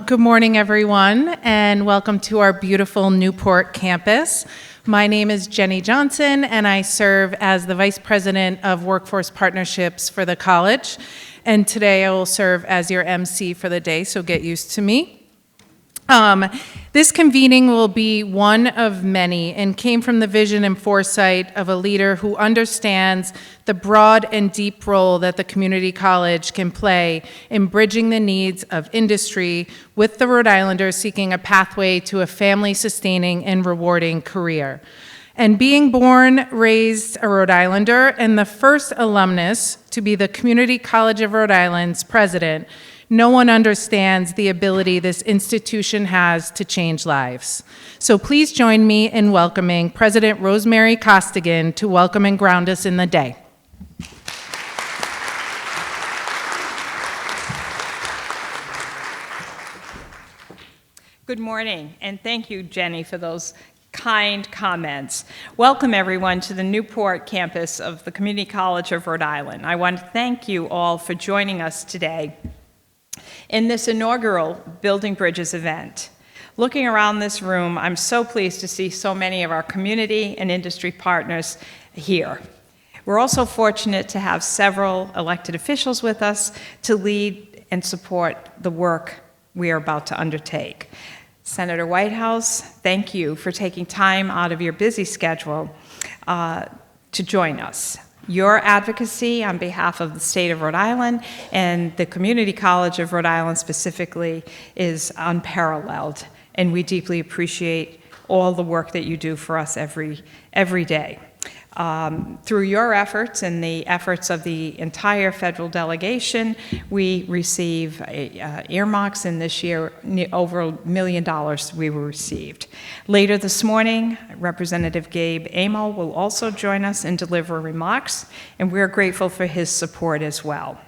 Good morning, everyone, and welcome to our beautiful Newport campus. My name is Jenny Johnson, and I serve as the Vice President of Workforce Partnerships for the college. And today I will serve as your MC for the day, so get used to me. This convening will be one of many and came from the vision and foresight of a leader who understands the broad and deep role that the community college can play in bridging the needs of industry with the Rhode Islanders seeking a pathway to a family-sustaining and rewarding career. And being born, raised a Rhode Islander, and the first alumnus to be the Community College of Rhode Island's president, no one understands the ability this institution has to change lives. So please join me in welcoming President Rosemary Costigan to welcome and ground us in the day. Good morning, and thank you, Jenny, for those kind comments. Welcome, everyone, to the Newport campus of the Community College of Rhode Island. I want to thank you all for joining us today in this inaugural Building Bridges event. Looking around this room, I'm so pleased to see so many of our community and industry partners here. We're also fortunate to have several elected officials with us to lead and support the work we are about to undertake. Senator Whitehouse, thank you for taking time out of your busy schedule to join us. Your advocacy on behalf of the state of Rhode Island and the Community College of Rhode Island specifically is unparalleled, and we deeply appreciate all the work that you do for us every day. Through your efforts and the efforts of the entire federal delegation, we receive earmarks, and this year over $1 million we were received. Later this morning, Representative Gabe Amo will also join us and deliver remarks, and we're grateful for his support as well.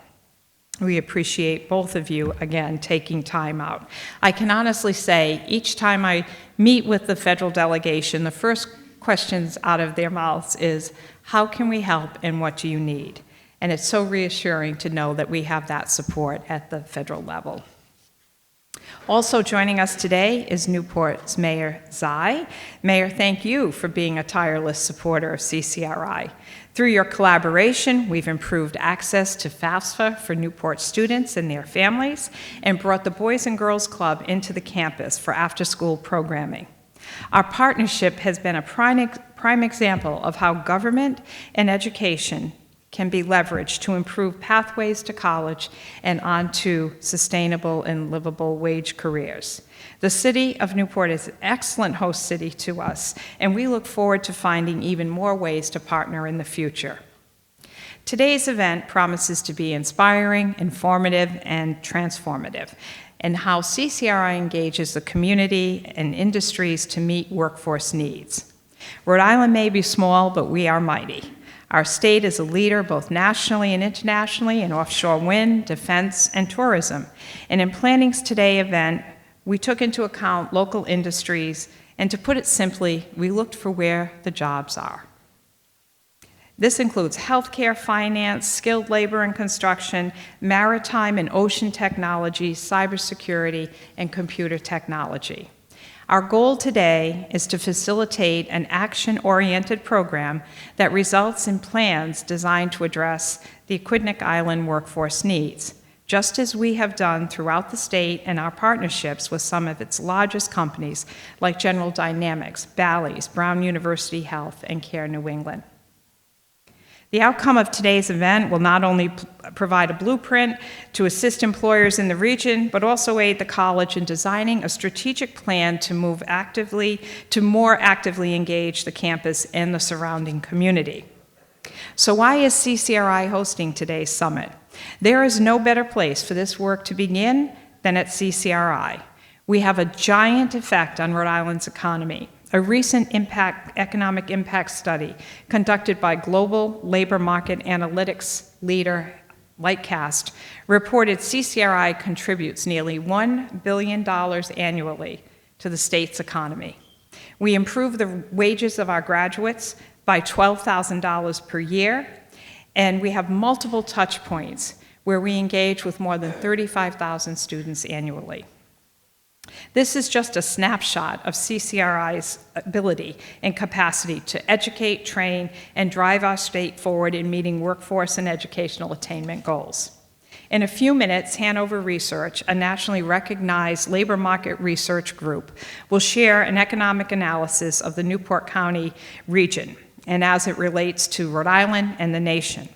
We appreciate both of you, again, taking time out. I can honestly say each time I meet with the federal delegation, the first questions out of their mouths is, how can we help and what do you need? And it's so reassuring to know that we have that support at the federal level. Also joining us today is Newport's Mayor Zai. Mayor, thank you for being a tireless supporter of CCRI. Through your collaboration, we've improved access to FAFSA for Newport students and their families and brought the Boys and Girls Club into the campus for after-school programming. Our partnership has been a prime example of how government and education can be leveraged to improve pathways to college and onto sustainable and livable wage careers. The city of Newport is an excellent host city to us, and we look forward to finding even more ways to partner in the future. Today's event promises to be inspiring, informative, and transformative, and how CCRI engages the community and industries to meet workforce needs. Rhode Island may be small, but we are mighty. Our state is a leader both nationally and internationally in offshore wind, defense, and tourism. And in planning today's event, we took into account local industries, and to put it simply, we looked for where the jobs are. This includes healthcare, finance, skilled labor and construction, maritime and ocean technology, cybersecurity, and computer technology. Our goal today is to facilitate an action-oriented program that results in plans designed to address the Aquidneck Island workforce needs, just as we have done throughout the state and our partnerships with some of its largest companies like General Dynamics, Bally's, Brown University Health, and Care New England. The outcome of today's event will not only provide a blueprint to assist employers in the region, but also aid the college in designing a strategic plan to more actively engage the campus and the surrounding community. So why is CCRI hosting today's summit? There is no better place for this work to begin than at CCRI. We have a giant effect on Rhode Island's economy. A recent economic impact study conducted by global labor market analytics leader Lightcast reported CCRI contributes nearly $1 billion annually to the state's economy. We improve the wages of our graduates by $12,000 per year, and we have multiple touch points where we engage with more than 35,000 students annually. This is just a snapshot of CCRI's ability and capacity to educate, train, and drive our state forward in meeting workforce and educational attainment goals. In a few minutes, Hanover Research, a nationally recognized labor market research group, will share an economic analysis of the Newport County region and as it relates to Rhode Island and the nation.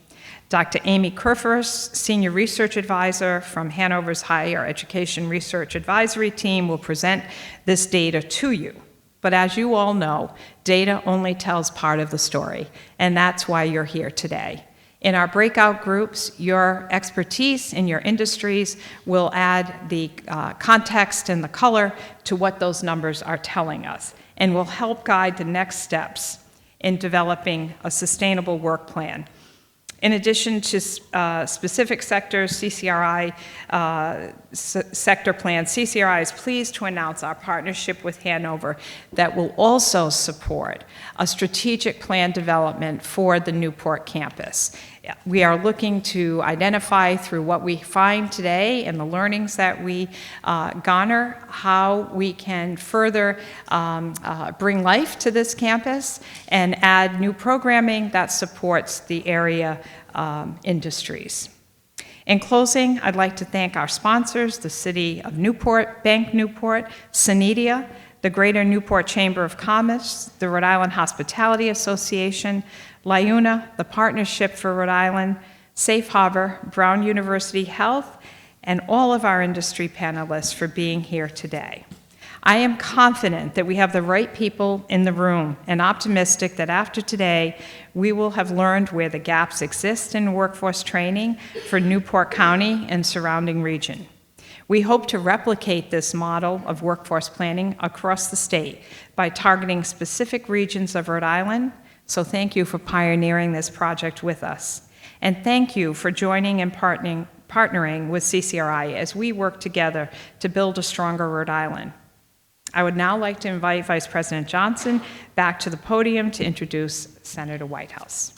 Dr. Amy Kerfers, Senior Research Advisor from Hanover's Higher Education Research Advisory Team, will present this data to you. But as you all know, data only tells part of the story, and that's why you're here today. In our breakout groups, your expertise in your industries will add the context and the color to what those numbers are telling us, and will help guide the next steps in developing a sustainable work plan. In addition to specific sectors, CCRI sector plan, CCRI is pleased to announce our partnership with Hanover that will also support a strategic plan development for the Newport campus. We are looking to identify through what we find today and the learnings that we garner how we can further bring life to this campus and add new programming that supports the area industries. In closing, I'd like to thank our sponsors, the City of Newport, Bank Newport, Synedia, the Greater Newport Chamber of Commerce, the Rhode Island Hospitality Association, LIUNA, the Partnership for Rhode Island, Safe Harbor, Brown University Health, and all of our industry panelists for being here today. I am confident that we have the right people in the room and optimistic that after today, we will have learned where the gaps exist in workforce training for Newport County and surrounding region. We hope to replicate this model of workforce planning across the state by targeting specific regions of Rhode Island. So thank you for pioneering this project with us. And thank you for joining and partnering with CCRI as we work together to build a stronger Rhode Island. I would now like to invite Vice President Johnson back to the podium to introduce Senator Whitehouse.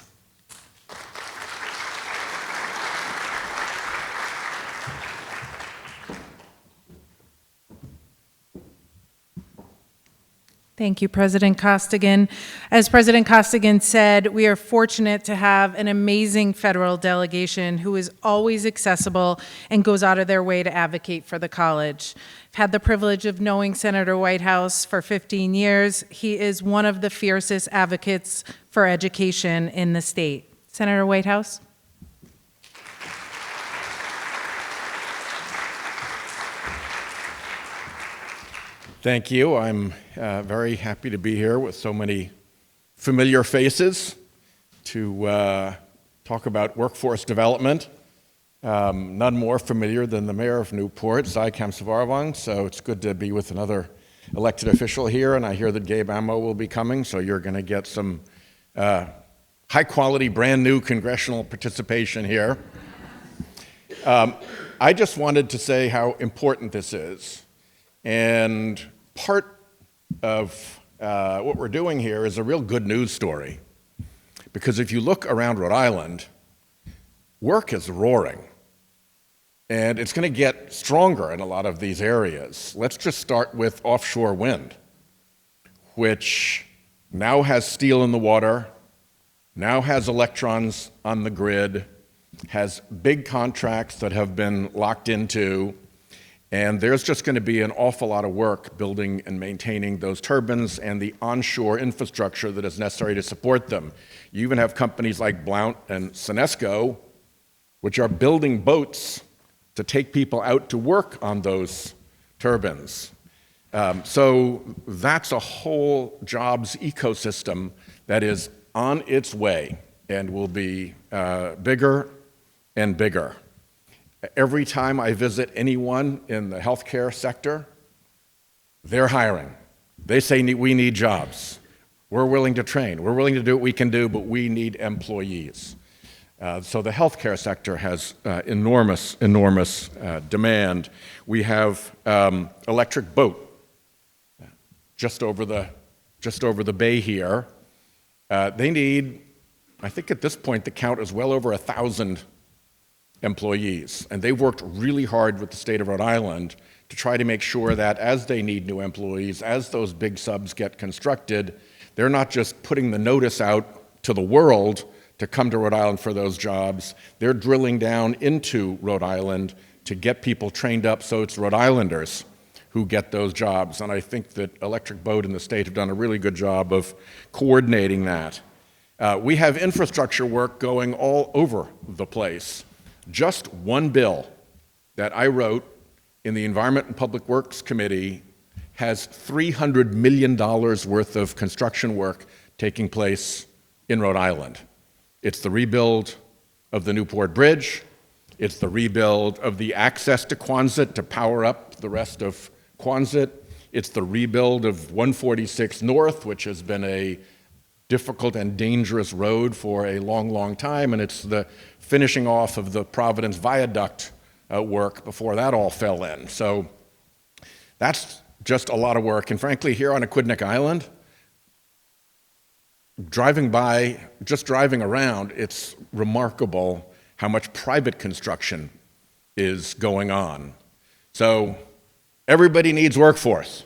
Thank you, President Costigan. As President Costigan said, we are fortunate to have an amazing federal delegation who is always accessible and goes out of their way to advocate for the college. I've had the privilege of knowing Senator Whitehouse for 15 years. He is one of the fiercest advocates for education in the state. Senator Whitehouse. Thank you. I'm very happy to be here with so many familiar faces to talk about workforce development. None more familiar than the mayor of Newport, Cy Kamsavarvong, so it's good to be with another elected official here, and I hear that Gabe Amo will be coming, so you're going to get some high-quality, brand-new congressional participation here. I just wanted to say how important this is. And part of what we're doing here is a real good news story. Because if you look around Rhode Island, work is roaring. And it's going to get stronger in a lot of these areas. Let's just start with offshore wind, which now has steel in the water, now has electrons on the grid, has big contracts that have been locked into. And there's just going to be an awful lot of work building and maintaining those turbines and the onshore infrastructure that is necessary to support them. You even have companies like Blount and Senesco, which are building boats to take people out to work on those turbines. So that's a whole jobs ecosystem that is on its way and will be bigger and bigger. Every time I visit anyone in the healthcare sector, they're hiring. They say we need jobs. We're willing to train. We're willing to do what we can do, but we need employees. So the healthcare sector has enormous demand. We have electric boat just over the bay here. They need, I think at this point the count is well over 1,000 employees, and they've worked really hard with the state of Rhode Island to try to make sure that as they need new employees, as those big subs get constructed, they're not just putting the notice out to the world to come to Rhode Island for those jobs. They're drilling down into Rhode Island to get people trained up so it's Rhode Islanders who get those jobs. And I think that Electric Boat and the state have done a really good job of coordinating that. We have infrastructure work going all over the place. Just one bill that I wrote in the Environment and Public Works Committee has $300 million worth of construction work taking place in Rhode Island. It's the rebuild of the Newport Bridge. It's the rebuild of the access to Quonset to power up the rest of Quonset. It's the rebuild of 146 North, which has been a difficult and dangerous road for a long, long time. And it's the finishing off of the Providence Viaduct work before that all fell in. So that's just a lot of work. And frankly, here on Aquidneck Island, just driving around, it's remarkable how much private construction is going on. So everybody needs workforce.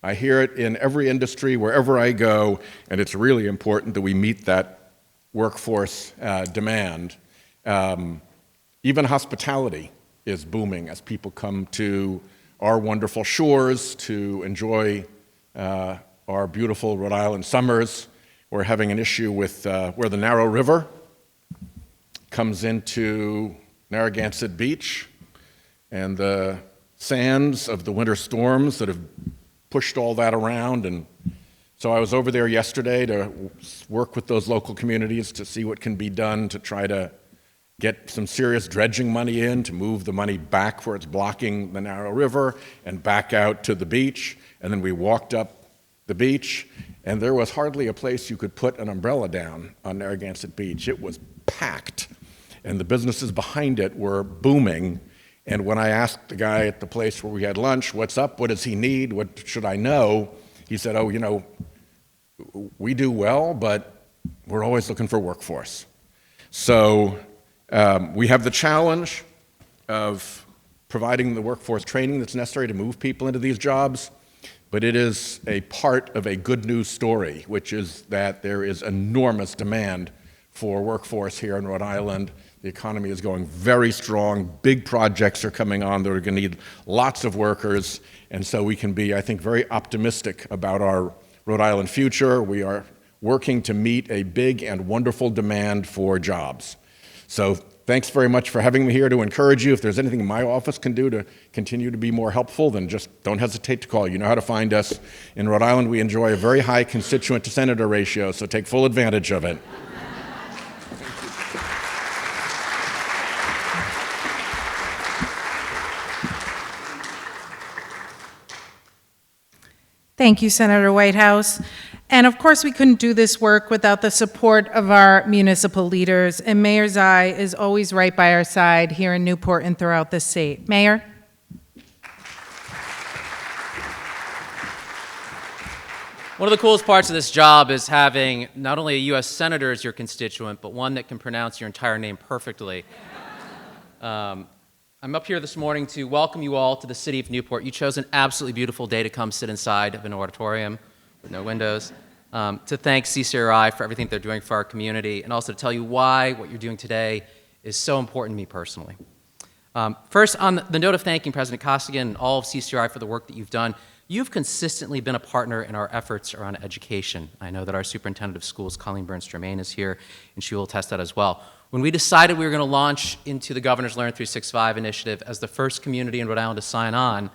I hear it in every industry, wherever I go, and it's really important that we meet that workforce demand. Even hospitality is booming as people come to our wonderful shores to enjoy our beautiful Rhode Island summers. We're having an issue with where the Narrow River comes into Narragansett Beach, and the sands of the winter storms that have pushed all that around. And so I was over there yesterday to work with those local communities to see what can be done to try to get some serious dredging money in to move the money back where it's blocking the Narrow River and back out to the beach. And then we walked up the beach, and there was hardly a place you could put an umbrella down on Narragansett Beach. It was packed, and the businesses behind it were booming. And when I asked the guy at the place where we had lunch, what's up, what does he need, what should I know, he said, oh, you know, we do well, but we're always looking for workforce. So we have the challenge of providing the workforce training that's necessary to move people into these jobs, but it is a part of a good news story, which is that there is enormous demand for workforce here in Rhode Island. The economy is going very strong. Big projects are coming on that are going to need lots of workers, and so we can be, I think, very optimistic about our Rhode Island future. We are working to meet a big and wonderful demand for jobs. So thanks very much for having me here to encourage you. If there's anything my office can do to continue to be more helpful, then just don't hesitate to call. You know how to find us. In Rhode Island, we enjoy a very high constituent to senator ratio, so take full advantage of it. Thank you, Senator Whitehouse. And of course, we couldn't do this work without the support of our municipal leaders, and Mayor Zai is always right by our side here in Newport and throughout the state. Mayor? One of the coolest parts of this job is having not only a U.S. Senator as your constituent, but one that can pronounce your entire name perfectly. I'm up here this morning to welcome you all to the city of Newport. You chose an absolutely beautiful day to come sit inside of an auditorium with no windows, to thank CCRI for everything they're doing for our community, and also to tell you why what you're doing today is so important to me personally. First, on the note of thanking President Costigan and all of CCRI for the work that you've done, you've consistently been a partner in our efforts around education. I know that our superintendent of schools, Colleen Burns-Germain, is here, and she will attest that as well. When we decided we were going to launch into the Governor's Learn 365 initiative as the first community in Rhode Island to sign on,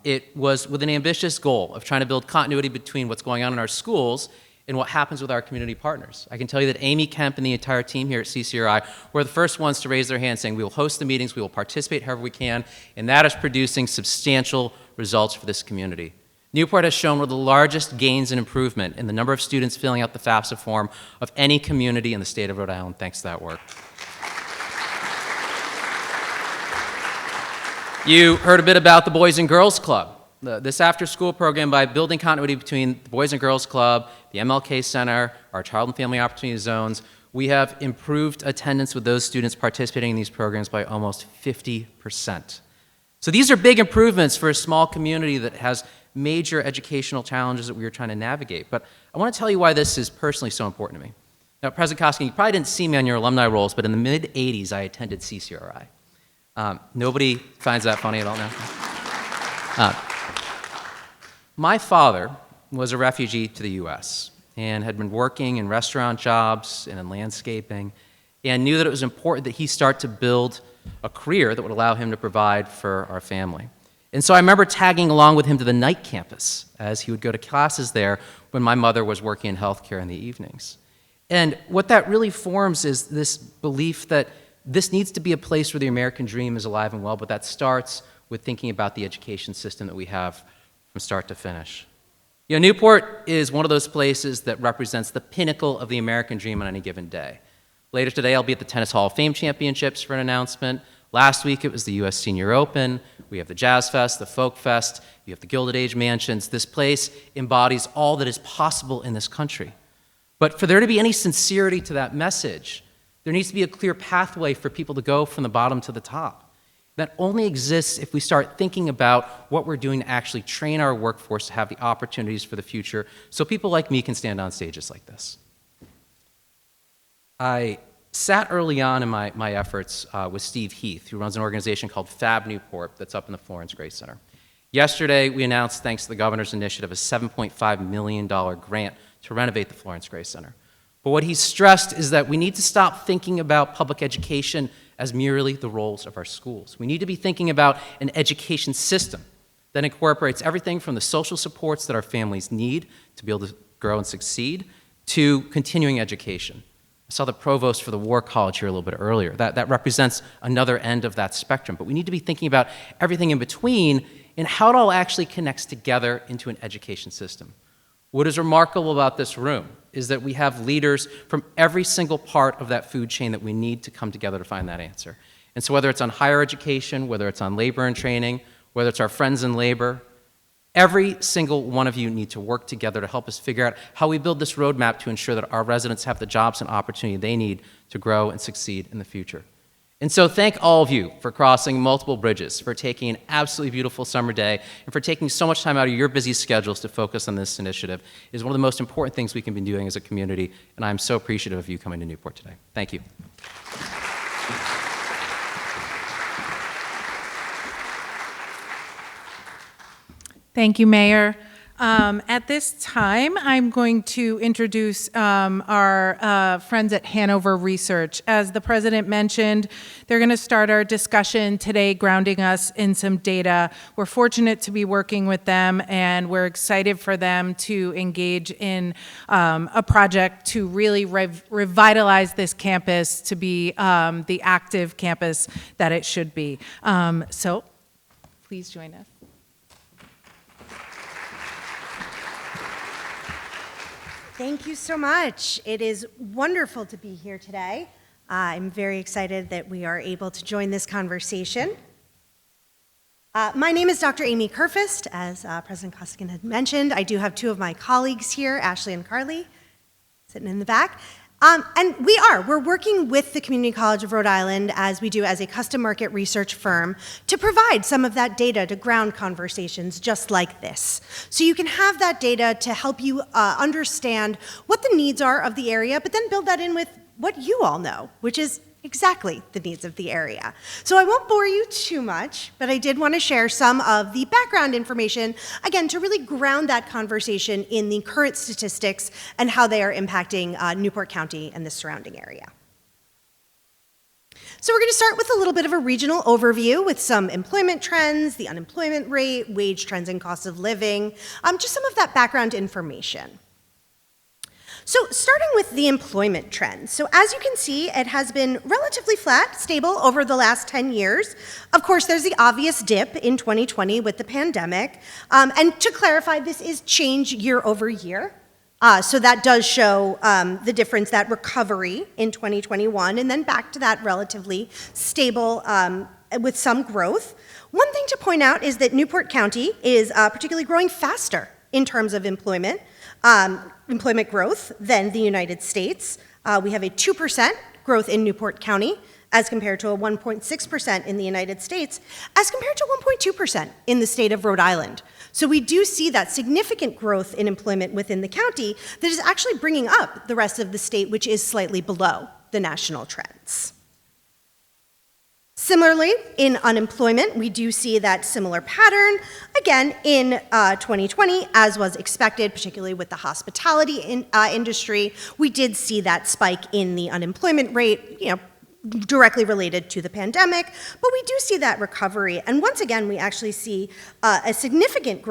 it was with an ambitious goal of trying to build continuity between what's going on in our schools and what happens with our community partners. I can tell you that Amy Kemp and the entire team here at CCRI were the first ones to raise their hands saying we will host the meetings, we will participate however we can, and that is producing substantial results for this community. Newport has shown one of the largest gains and improvement in the number of students filling out the FAFSA form of any community in the state of Rhode Island thanks to that work. You heard a bit about the Boys and Girls Club. This after-school program, by building continuity between the Boys and Girls Club, the MLK Center, our Child and Family Opportunity Zones, we have improved attendance with those students participating in these programs by almost 50%. So these are big improvements for a small community that has major educational challenges that we are trying to navigate. But I want to tell you why this is personally so important to me. Now, President Koskin, you probably didn't see me on your alumni rolls, but in the mid-'80s, I attended CCRI. Nobody finds that funny at all now? My father was a refugee to the U.S. and had been working in restaurant jobs and in landscaping, and knew that it was important that he start to build a career that would allow him to provide for our family. And so I remember tagging along with him to the night campus as he would go to classes there when my mother was working in healthcare in the evenings. And what that really forms is this belief that this needs to be a place where the American dream is alive and well, but that starts with thinking about the education system that we have from start to finish. You know, Newport is one of those places that represents the pinnacle of the American dream on any given day. Later today, I'll be at the Tennis Hall of Fame Championships for an announcement. Last week, it was the U.S. Senior Open. We have the Jazz Fest, the Folk Fest. You have the Gilded Age Mansions. This place embodies all that is possible in this country. But for there to be any sincerity to that message, there needs to be a clear pathway for people to go from the bottom to the top. That only exists if we start thinking about what we're doing to actually train our workforce to have the opportunities for the future so people like me can stand on stages like this. I sat early on in my efforts with Steve Heath, who runs an organization called Fab Newport that's up in the Florence Grace Center. Yesterday, we announced, thanks to the governor's initiative, a $7.5 million grant to renovate the Florence Grace Center. But what he stressed is that we need to stop thinking about public education as merely the roles of our schools. We need to be thinking about an education system that incorporates everything from the social supports that our families need to be able to grow and succeed to continuing education. I saw the provost for the War College here a little bit earlier. That represents another end of that spectrum. But we need to be thinking about everything in between and how it all actually connects together into an education system. What is remarkable about this room is that we have leaders from every single part of that food chain that we need to come together to find that answer. And so whether it's on higher education, whether it's on labor and training, whether it's our friends in labor, every single one of you need to work together to help us figure out how we build this roadmap to ensure that our residents have the jobs and opportunity they need to grow and succeed in the future. And so thank all of you for crossing multiple bridges, for taking an absolutely beautiful summer day, and for taking so much time out of your busy schedules to focus on this initiative. It is one of the most important things we can be doing as a community, and I'm so appreciative of you coming to Newport today. Thank you. Thank you, Mayor. At this time, I'm going to introduce our friends at Hanover Research. As the president mentioned, they're going to start our discussion today grounding us in some data. We're fortunate to be working with them, and we're excited for them to engage in a project to really revitalize this campus to be the active campus that it should be. So please join us. Thank you so much. It is wonderful to be here today. I'm very excited that we are able to join this conversation. My name is Dr. Amy Kerfist. As President Koskin had mentioned, I do have two of my colleagues here, Ashley and Carly, sitting in the back. And we're working with the Community College of Rhode Island, as we do as a custom market research firm, to provide some of that data to ground conversations just like this. So you can have that data to help you understand what the needs are of the area, but then build that in with what you all know, which is exactly the needs of the area. So I won't bore you too much, but I did want to share some of the background information, again, to really ground that conversation in the current statistics and how they are impacting Newport County and the surrounding area. So we're going to start with a little bit of a regional overview with some employment trends, the unemployment rate, wage trends and cost of living, just some of that background information. So starting with the employment trends. So as you can see, it has been relatively flat, stable over the last 10 years. Of course, there's the obvious dip in 2020 with the pandemic. And to clarify, this is change year over year. So that does show the difference, that recovery in 2021, and then back to that relatively stable with some growth. One thing to point out is that Newport County is particularly growing faster in terms of employment growth than the United States. We have a 2% growth in Newport County as compared to a 1.6% in the United States, as compared to 1.2% in the state of Rhode Island. So we do see that significant growth in employment within the county that is actually bringing up the rest of the state, which is slightly below the national trends. Similarly, in unemployment, we do see that similar pattern, again, in 2020, as was expected, particularly with the hospitality industry. We did see that spike in the unemployment rate, directly related to the pandemic, but we do see that recovery. And once again, we actually see a significant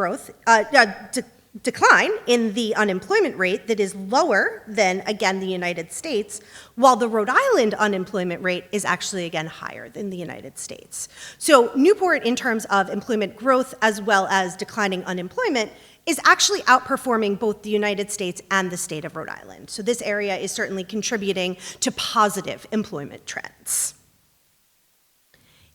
decline in the unemployment rate that is lower than, again, the United States, while the Rhode Island unemployment rate is actually, again, higher than the United States. So Newport, in terms of employment growth as well as declining unemployment, is actually outperforming both the United States and the state of Rhode Island. So this area is certainly contributing to positive employment trends.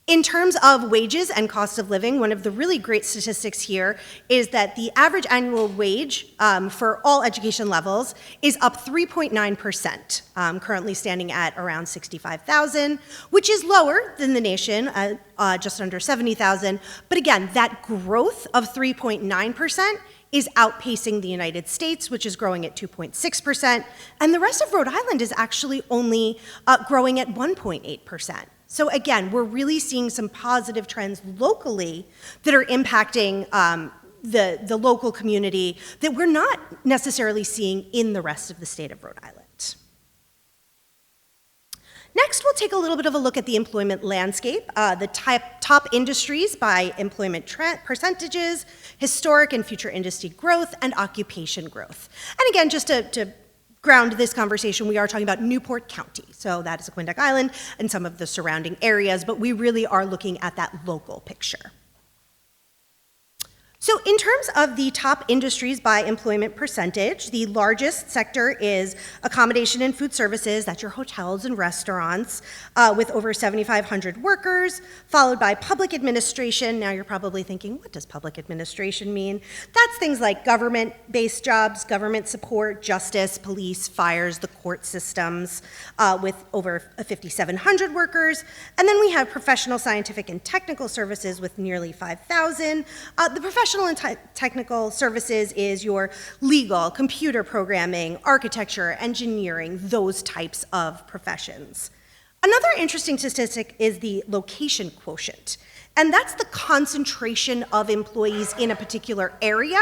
In terms of wages and cost of living, one of the really great statistics here is that the average annual wage for all education levels is up 3.9%, currently standing at around $65,000, which is lower than the nation, just under $70,000. But again, that growth of 3.9% is outpacing the United States, which is growing at 2.6%, and the rest of Rhode Island is actually only growing at 1.8%. So again, we're really seeing some positive trends locally that are impacting the local community that we're not necessarily seeing in the rest of the state of Rhode Island. Next, we'll take a little bit of a look at the employment landscape, the top industries by employment percentages, historic and future industry growth, and occupation growth. And again, just to ground this conversation, we are talking about Newport County. So that is Aquidneck Island and some of the surrounding areas, but we really are looking at that local picture. So in terms of the top industries by employment percentage, the largest sector is accommodation and food services, that's your hotels and restaurants, with over 7,500 workers, followed by public administration. Now you're probably thinking, what does public administration mean? That's things like government-based jobs, government support, justice, police, fires, the court systems, with over 5,700 workers. And then we have professional, scientific, and technical services with nearly 5,000. The professional and technical services is your legal, computer programming, architecture, engineering, those types of professions. Another interesting statistic is the location quotient, and that's the concentration of employees in a particular area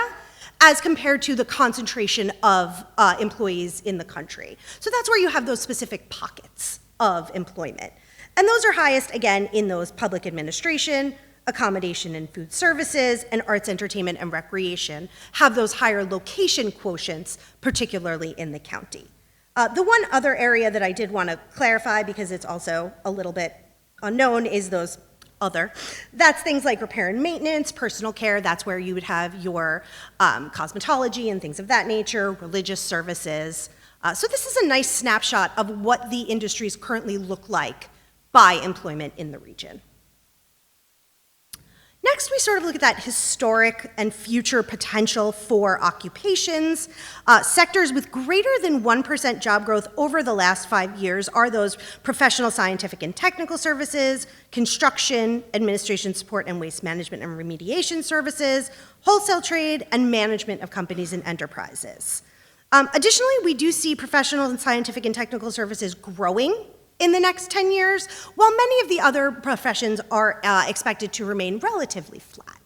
as compared to the concentration of employees in the country. So that's where you have those specific pockets of employment. And those are highest, again, in those public administration, accommodation and food services, and arts, entertainment, and recreation have those higher location quotients, particularly in the county. The one other area that I did want to clarify, because it's also a little bit unknown, is those other. That's things like repair and maintenance, personal care, that's where you would have your cosmetology and things of that nature, religious services. So this is a nice snapshot of what the industries currently look like by employment in the region. Next, we sort of look at that historic and future potential for occupations. Sectors with greater than 1% job growth over the last 5 years are those professional, scientific, and technical services, construction, administration support and waste management and remediation services, wholesale trade, and management of companies and enterprises. Additionally, we do see professional and scientific and technical services growing in the next 10 years, while many of the other professions are expected to remain relatively flat.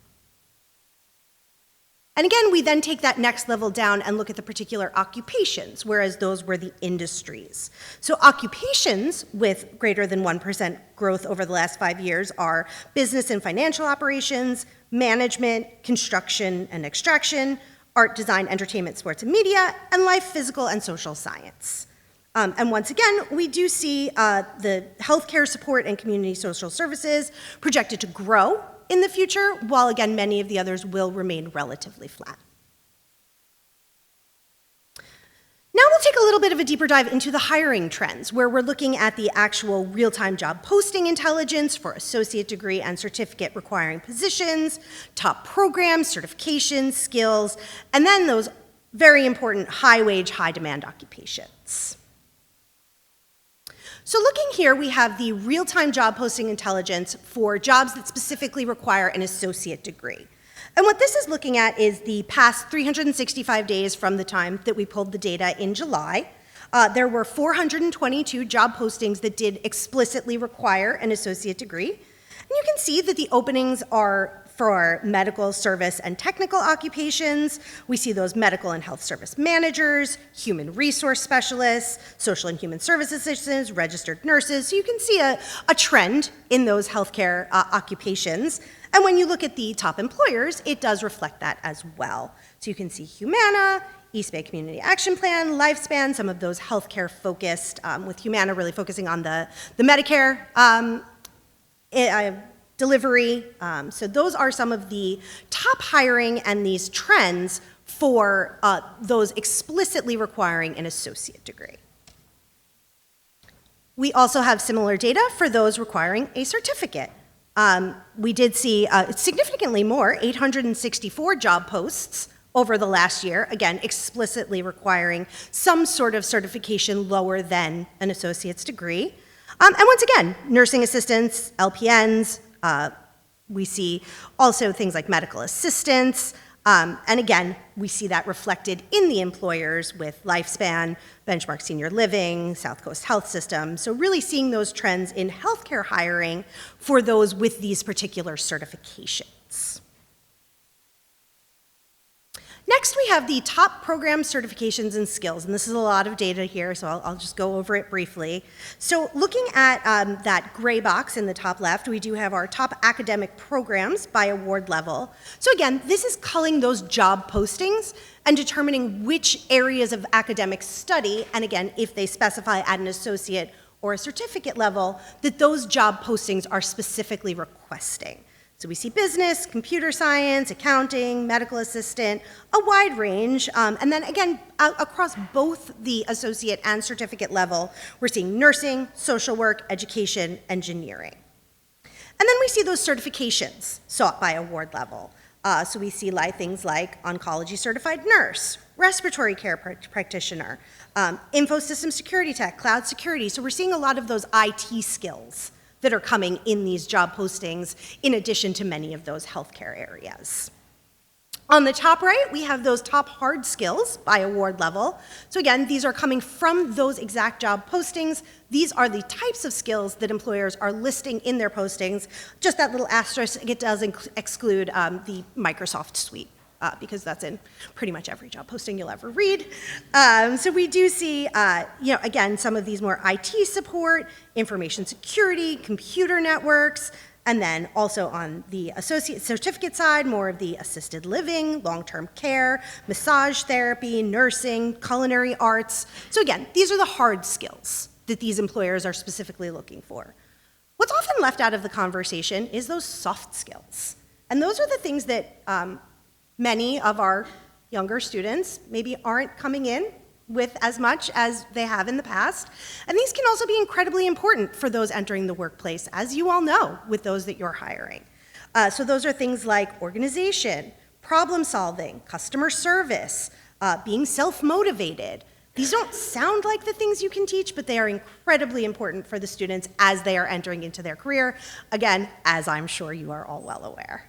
And again, we then take that next level down and look at the particular occupations, whereas those were the industries. So occupations with greater than 1% growth over the last 5 years are business and financial operations, management, construction and extraction, art, design, entertainment, sports and media, and life, physical, and social science. And once again, we do see the healthcare support and community social services projected to grow in the future, while again, many of the others will remain relatively flat. Now we'll take a little bit of a deeper dive into the hiring trends, where we're looking at the actual real-time job posting intelligence for associate degree and certificate requiring positions, top programs, certifications, skills, and then those very important high-wage, high-demand occupations. So looking here, we have the real-time job posting intelligence for jobs that specifically require an associate degree. And what this is looking at is the past 365 days from the time that we pulled the data in July. There were 422 job postings that did explicitly require an associate degree. And you can see that the openings are for medical, service, and technical occupations. We see those medical and health service managers, human resource specialists, social and human services assistants, registered nurses. So you can see a trend in those healthcare occupations. And when you look at the top employers, it does reflect that as well. So you can see Humana, East Bay Community Action Plan, Lifespan, some of those healthcare focused, with Humana really focusing on the Medicare delivery. So those are some of the top hiring and these trends for those explicitly requiring an associate degree. We also have similar data for those requiring a certificate. We did see significantly more, 864 job posts over the last year, again, explicitly requiring some sort of certification lower than an associate's degree. And once again, nursing assistants, LPNs, we see also things like medical assistants, and again, we see that reflected in the employers with Lifespan, Benchmark Senior Living, South Coast Health System. So really seeing those trends in healthcare hiring for those with these particular certifications. Next, we have the top program certifications and skills, and this is a lot of data here, so I'll just go over it briefly. So looking at that gray box in the top left, we do have our top academic programs by award level. So again, this is culling those job postings and determining which areas of academic study, and again, if they specify at an associate or a certificate level, that those job postings are specifically requesting. So we see business, computer science, accounting, medical assistant, a wide range. And then again, across both the associate and certificate level, we're seeing nursing, social work, education, engineering. And then we see those certifications sought by award level. So we see things like oncology certified nurse, respiratory care practitioner, info system security tech, cloud security. So we're seeing a lot of those IT skills that are coming in these job postings, in addition to many of those healthcare areas. On the top right, we have those top hard skills by award level. So again, these are coming from those exact job postings. These are the types of skills that employers are listing in their postings. Just that little asterisk, it does exclude the Microsoft suite. Because that's in pretty much every job posting you'll ever read. So we do see, again, some of these more IT support, information security, computer networks, and then also on the associate certificate side, more of the assisted living, long-term care, massage therapy, nursing, culinary arts. So again, these are the hard skills that these employers are specifically looking for. What's often left out of the conversation is those soft skills. And those are the things that many of our younger students maybe aren't coming in with as much as they have in the past. And these can also be incredibly important for those entering the workplace, as you all know, with those that you're hiring. So those are things like organization, problem solving, customer service, being self-motivated. These don't sound like the things you can teach, but they are incredibly important for the students as they are entering into their career, again, as I'm sure you are all well aware.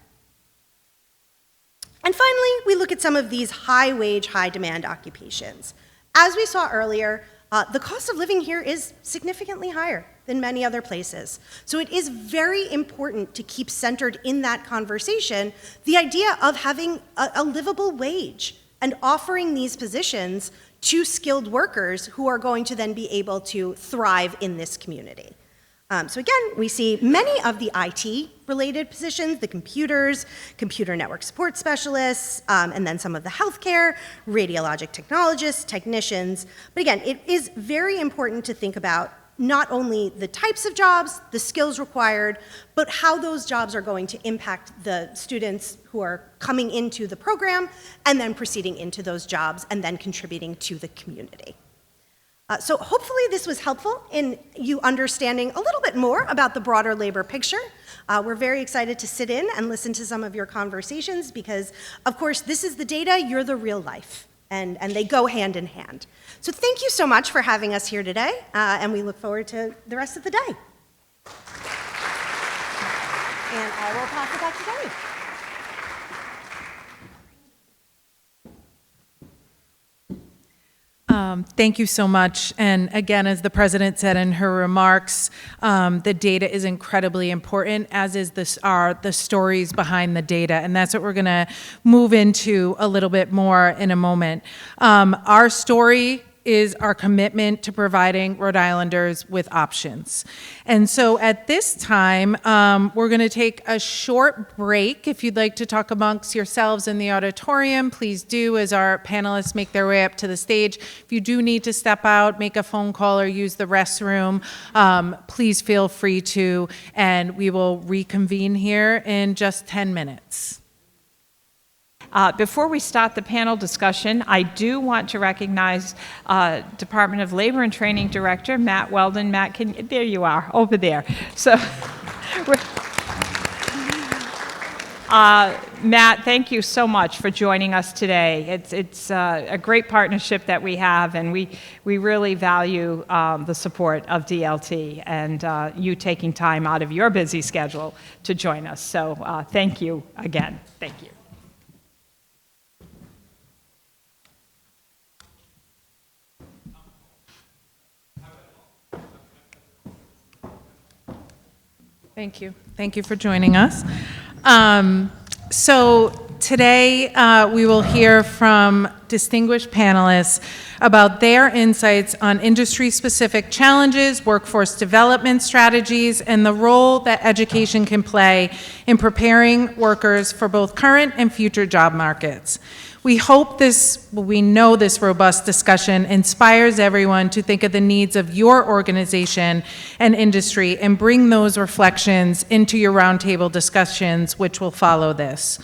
And finally, we look at some of these high-wage, high-demand occupations. As we saw earlier, the cost of living here is significantly higher than many other places. So it is very important to keep centered in that conversation the idea of having a livable wage and offering these positions to skilled workers who are going to then be able to thrive in this community. So again, we see many of the IT-related positions, the computers, computer network support specialists, and then some of the healthcare, radiologic technologists, technicians. But again, it is very important to think about not only the types of jobs, the skills required, but how those jobs are going to impact the students who are coming into the program and then proceeding into those jobs and then contributing to the community. So hopefully this was helpful in you understanding a little bit more about the broader labor picture. We're very excited to sit in and listen to some of your conversations because, of course, this is the data, you're the real life. and they go hand in hand. So thank you so much for having us here today, and we look forward to the rest of the day. And I will pass it back to Jenny. Thank you so much. And again, as the president said in her remarks, the data is incredibly important, as is the stories behind the data. And that's what we're going to move into a little bit more in a moment. Our story is our commitment to providing Rhode Islanders with options. And so at this time, we're going to take a short break. If you'd like to talk amongst yourselves in the auditorium, please do as our panelists make their way up to the stage. If you do need to step out, make a phone call, or use the restroom, please feel free to, and we will reconvene here in just 10 minutes. Before we start the panel discussion, I do want to recognize Department of Labor and Training Director Matt Weldon. Matt, there you are, over there. So, Matt, thank you so much for joining us today. It's a great partnership that we have, and we really value the support of DLT and you taking time out of your busy schedule to join us. So thank you again. Thank you. Thank you. Thank you for joining us. So today we will hear from distinguished panelists about their insights on industry-specific challenges, workforce development strategies, and the role that education can play in preparing workers for both current and future job markets. We know this robust discussion inspires everyone to think of the needs of your organization and industry and bring those reflections into your roundtable discussions, which will follow this.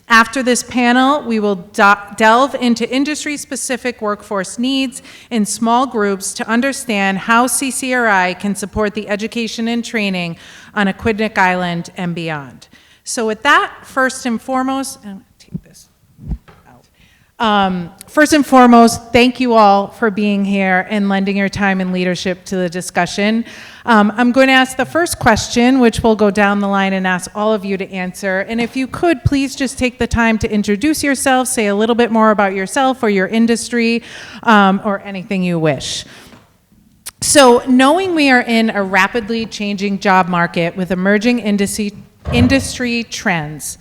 After this panel, we will delve into industry-specific workforce needs in small groups to understand how CCRI can support the education and training on Aquidneck Island and beyond. So with that, first and foremost, I'm going to take this. First and foremost, thank you all for being here and lending your time and leadership to the discussion. I'm going to ask the first question, which we'll go down the line and ask all of you to answer. And if you could, please just take the time to introduce yourself, say a little bit more about yourself or your industry, or anything you wish. So, knowing we are in a rapidly changing job market with emerging industry trends,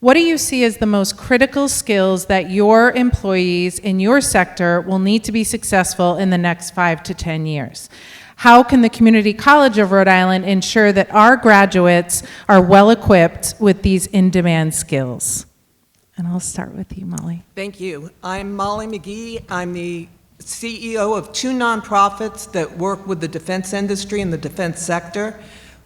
what do you see as the most critical skills that your employees in your sector will need to be successful in the next 5 to 10 years? How can the Community College of Rhode Island ensure that our graduates are well equipped with these in-demand skills? And I'll start with you, Molly. Thank you. I'm Molly McGee. I'm the CEO of 2 nonprofits that work with the defense industry and the defense sector.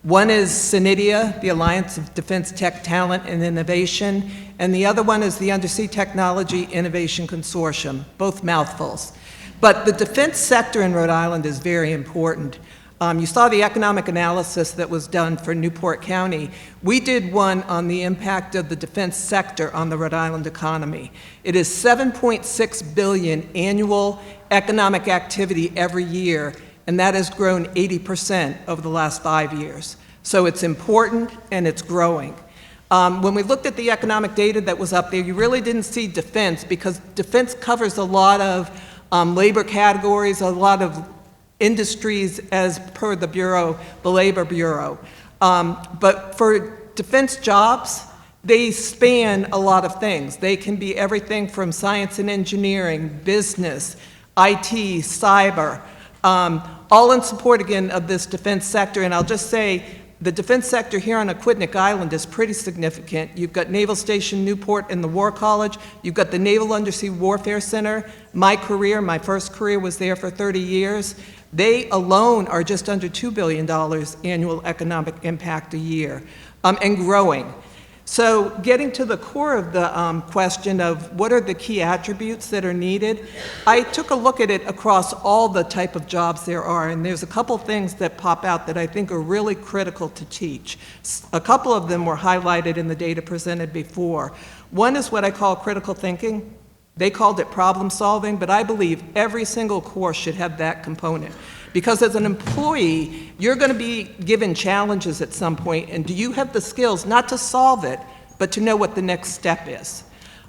One is CNIDIA, the Alliance of Defense Tech Talent and Innovation, and the other one is the Undersea Technology Innovation Consortium, both mouthfuls. But the defense sector in Rhode Island is very important. You saw the economic analysis that was done for Newport County. We did one on the impact of the defense sector on the Rhode Island economy. It is $7.6 billion annual economic activity every year, and that has grown 80% over the last 5 years. So it's important and it's growing. When we looked at the economic data that was up there, you really didn't see defense because defense covers a lot of labor categories, a lot of industries as per the Bureau, the Labor Bureau. But for defense jobs, they span a lot of things. They can be everything from science and engineering, business, IT, cyber, all in support, again, of this defense sector. And I'll just say, the defense sector here on Aquidneck Island is pretty significant. You've got Naval Station Newport and the War College. You've got the Naval Undersea Warfare Center. My first career was there for 30 years. They alone are just under $2 billion annual economic impact a year, and growing. So getting to the core of the question of what are the key attributes that are needed, I took a look at it across all the type of jobs there are, and there's a couple things that pop out that I think are really critical to teach. A couple of them were highlighted in the data presented before. One is what I call critical thinking. They called it problem solving, but I believe every single course should have that component. Because as an employee, you're going to be given challenges at some point, and do you have the skills not to solve it, but to know what the next step is?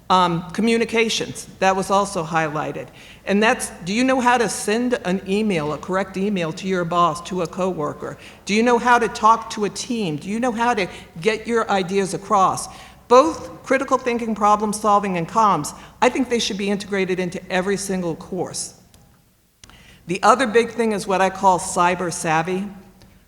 Communications, that was also highlighted. And that's, do you know how to send an email, a correct email to your boss, to a coworker? Do you know how to talk to a team? Do you know how to get your ideas across? Both critical thinking, problem solving, and comms, I think they should be integrated into every single course. The other big thing is what I call cyber savvy,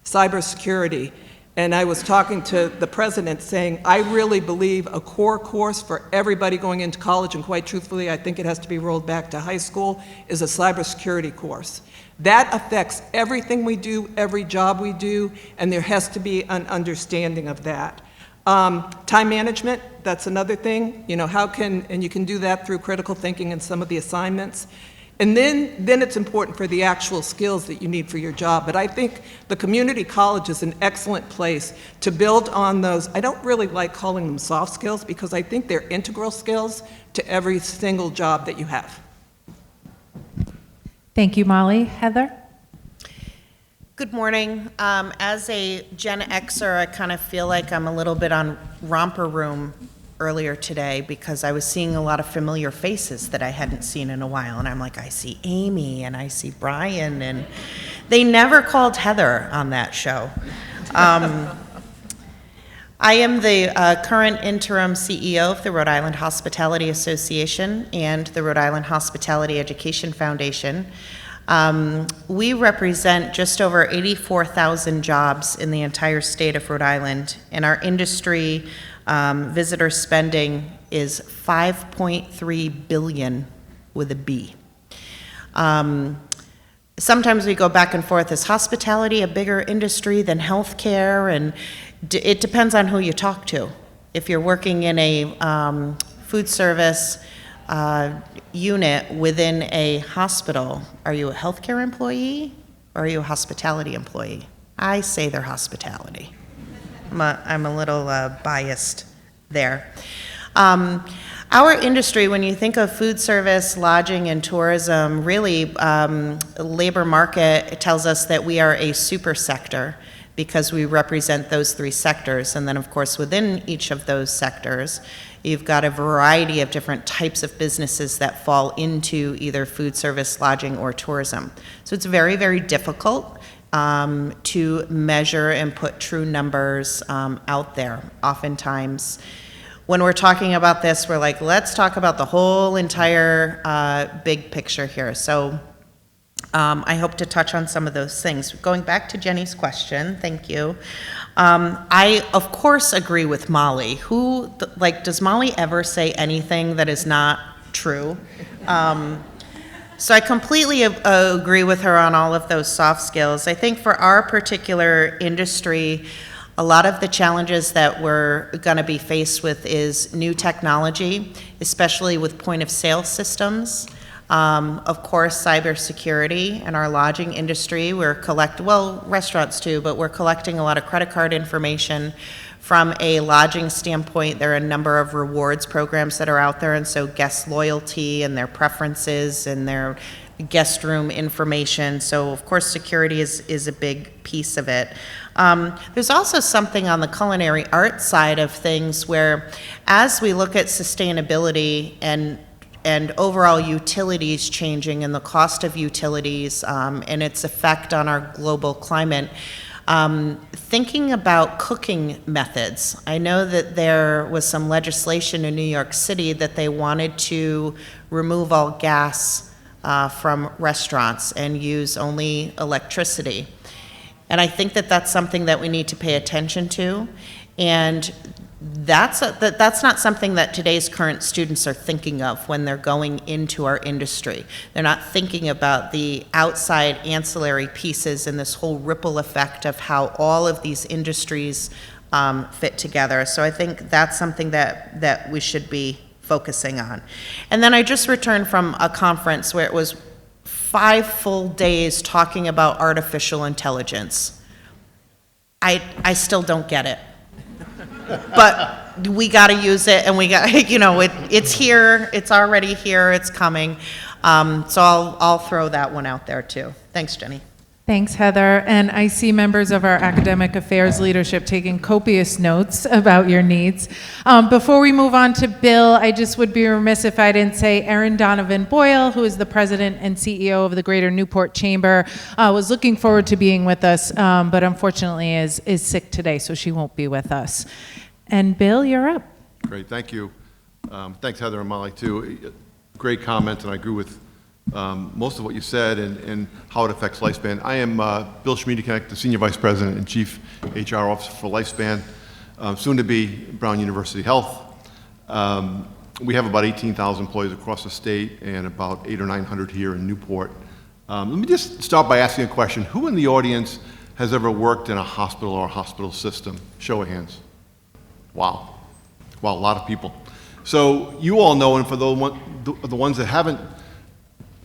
cyber security. And I was talking to the president saying, I really believe a core course for everybody going into college, and quite truthfully, I think it has to be rolled back to high school, is a cybersecurity course. That affects everything we do, every job we do, and there has to be an understanding of that. Time management, that's another thing. You know, and you can do that through critical thinking and some of the assignments. And then it's important for the actual skills that you need for your job. But I think the community college is an excellent place to build on those. I don't really like calling them soft skills because I think they're integral skills to every single job that you have. Thank you, Molly. Heather? Good morning. As a Gen Xer, I kind of feel like I'm a little bit on romper room earlier today because I was seeing a lot of familiar faces that I hadn't seen in a while. And I'm like, I see Amy and I see Brian, and they never called Heather on that show. I am the current interim CEO of the Rhode Island Hospitality Association and the Rhode Island Hospitality Education Foundation. We represent just over 84,000 jobs in the entire state of Rhode Island, and our industry visitor spending is $5.3 billion with a B. Sometimes we go back and forth. Is hospitality a bigger industry than healthcare? And it depends on who you talk to. If you're working in a food service unit within a hospital, are you a healthcare employee or are you a hospitality employee? I say they're hospitality. I'm a little biased there. Our industry, when you think of food service, lodging, and tourism, really, labor market tells us that we are a super sector because we represent those three sectors. And then, of course, within each of those sectors, you've got a variety of different types of businesses that fall into either food service, lodging, or tourism. So it's very, very difficult to measure and put true numbers out there. Oftentimes, when we're talking about this, we're like, let's talk about the whole entire big picture here. So I hope to touch on some of those things. Going back to Jenny's question, thank you. I, of course, agree with Molly. Does Molly ever say anything that is not true? So I completely agree with her on all of those soft skills. I think for our particular industry, a lot of the challenges that we're going to be faced with is new technology, especially with point of sale systems. Of course, cybersecurity in our lodging industry. Restaurants too, but we're collecting a lot of credit card information. From a lodging standpoint, there are a number of rewards programs that are out there, and so guest loyalty and their preferences and their guest room information. So, of course, security is a big piece of it. There's also something on the culinary arts side of things where, as we look at sustainability and overall utilities changing and the cost of utilities and its effect on our global climate, thinking about cooking methods. I know that there was some legislation in New York City that they wanted to remove all gas from restaurants and use only electricity. And I think that that's something that we need to pay attention to. And that's not something that today's current students are thinking of when they're going into our industry. They're not thinking about the outside ancillary pieces and this whole ripple effect of how all of these industries fit together. So I think that's something that we should be focusing on. And then I just returned from a conference where it was 5 full days talking about artificial intelligence. I still don't get it. But we got to use it, and we got, It's here, it's already here, it's coming. So I'll throw that one out there too. Thanks, Jenny. Thanks, Heather. And I see members of our academic affairs leadership taking copious notes about your needs. Before we move on to Bill, I just would be remiss if I didn't say Erin Donovan Boyle, who is the president and CEO of the Greater Newport Chamber, was looking forward to being with us, but unfortunately is sick today, so she won't be with us. And Bill, you're up. Great, thank you. Thanks, Heather and Molly, too. Great comment, and I agree with most of what you said and how it affects Lifespan. I am Bill Schmiedeknecht, the Senior Vice President and Chief HR Officer for Lifespan, soon to be Brown University Health. We have about 18,000 employees across the state and about 800 or 900 here in Newport. Let me just start by asking a question. Who in the audience has ever worked in a hospital or a hospital system? Show of hands. Wow. Wow, a lot of people. So you all know, and for the ones that haven't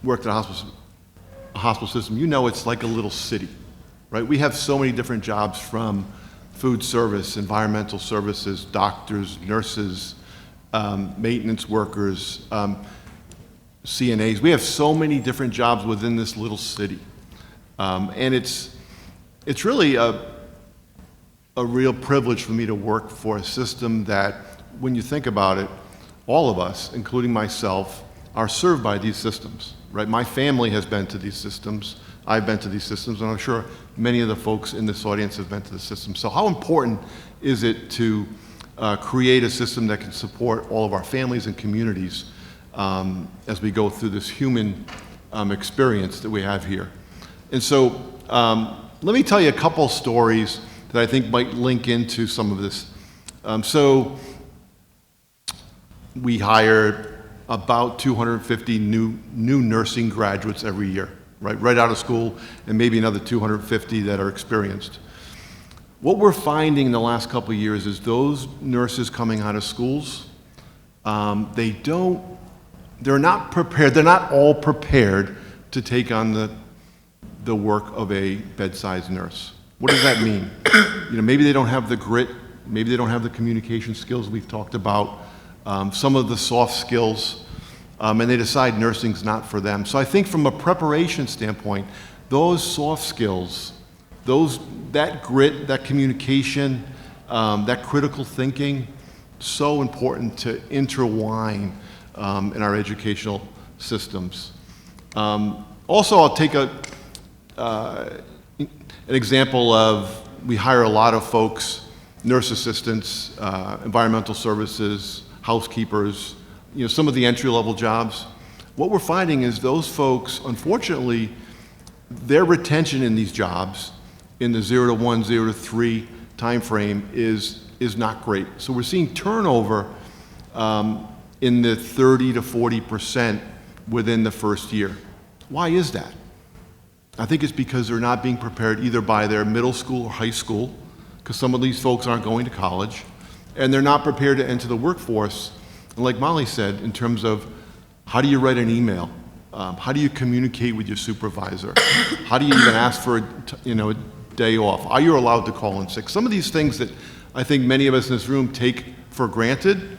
worked in a hospital system, you know it's like a little city, right? We have so many different jobs, from food service, environmental services, doctors, nurses, maintenance workers, CNAs. We have so many different jobs within this little city. And it's really a real privilege for me to work for a system that, when you think about it, all of us, including myself, are served by these systems, right? My family has been to these systems, I've been to these systems, and I'm sure many of the folks in this audience have been to the system. So how important is it to create a system that can support all of our families and communities as we go through this human experience that we have here? And so let me tell you a couple stories that I think might link into some of this. So we hire about 250 new nursing graduates every year, right out of school, and maybe another 250 that are experienced. What we're finding in the last couple of years is those nurses coming out of schools, they're not prepared, they're not all prepared to take on the work of a bedside nurse. What does that mean? Maybe they don't have the grit, maybe they don't have the communication skills we've talked about, some of the soft skills, and they decide nursing's not for them. So I think from a preparation standpoint, those soft skills, that grit, that communication, that critical thinking, so important to intertwine in our educational systems. Also, I'll take an example of, we hire a lot of folks, nurse assistants, environmental services, housekeepers, some of the entry-level jobs. What we're finding is those folks, unfortunately, their retention in these jobs in the 0 to 1, 0 to 3 time frame is not great. So we're seeing turnover in the 30 to 40% within the first year. Why is that? I think it's because they're not being prepared either by their middle school or high school, because some of these folks aren't going to college, and they're not prepared to enter the workforce. And like Molly said, in terms of how do you write an email? How do you communicate with your supervisor? How do you even ask for a day off? Are you allowed to call in sick? Some of these things that I think many of us in this room take for granted,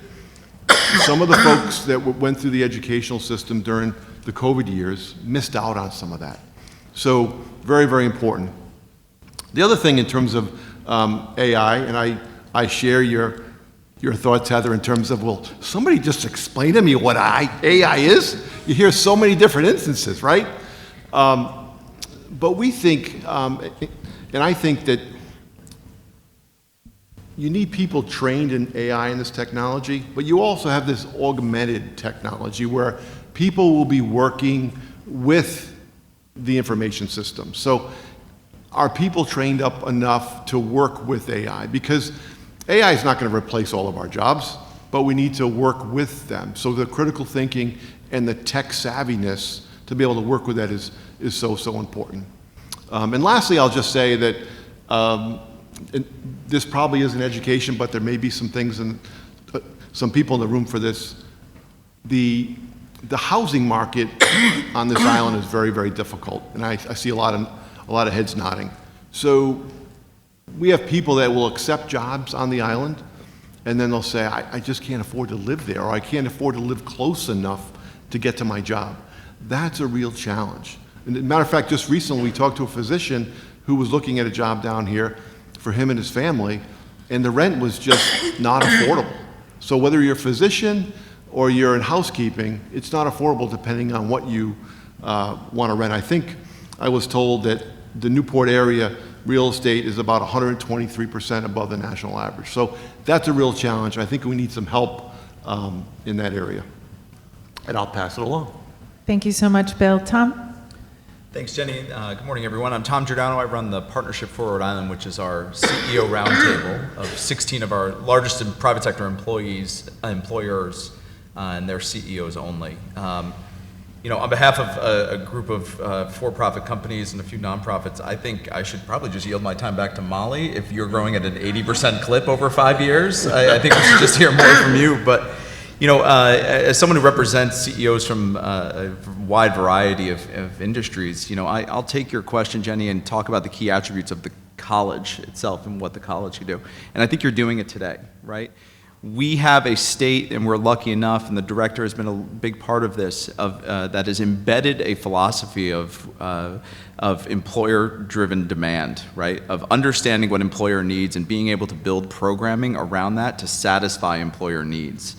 some of the folks that went through the educational system during the COVID years missed out on some of that. So very, very important. The other thing in terms of AI, and I share your thoughts, Heather, in terms of, well, somebody just explain to me what AI is. You hear so many different instances, right? But we think, and I think that you need people trained in AI and this technology, but you also have this augmented technology where people will be working with the information system. So are people trained up enough to work with AI? Because AI is not going to replace all of our jobs, but we need to work with them. So the critical thinking and the tech savviness to be able to work with that is so, so important. And lastly, I'll just say that this probably isn't education, but there may be some things and some people in the room for this. The housing market on this island is very, very difficult, and I see a lot of heads nodding. So we have people that will accept jobs on the island, and then they'll say, I just can't afford to live there, or I can't afford to live close enough to get to my job. That's a real challenge. And as a matter of fact, just recently we talked to a physician who was looking at a job down here for him and his family, and the rent was just not affordable. So whether you're a physician or you're in housekeeping, it's not affordable depending on what you want to rent. I think I was told that the Newport area real estate is about 123% above the national average. So that's a real challenge. I think we need some help in that area. And I'll pass it along. Thank you so much, Bill. Tom? Thanks, Jenny. Good morning, everyone. I'm Tom Giordano. I run the Partnership for Rhode Island, which is our CEO roundtable of 16 of our largest private sector employers, and their CEOs only. On behalf of a group of for-profit companies and a few nonprofits, I think I should probably just yield my time back to Molly. If you're growing at an 80% clip over 5 years, I think we should just hear more from you. But as someone who represents CEOs from a wide variety of industries, I'll take your question, Jenny, and talk about the key attributes of the college itself and what the college can do. And I think you're doing it today, right? We have a state, and we're lucky enough, and the director has been a big part of this, that has embedded a philosophy of employer-driven demand, right? Of understanding what employer needs and being able to build programming around that to satisfy employer needs.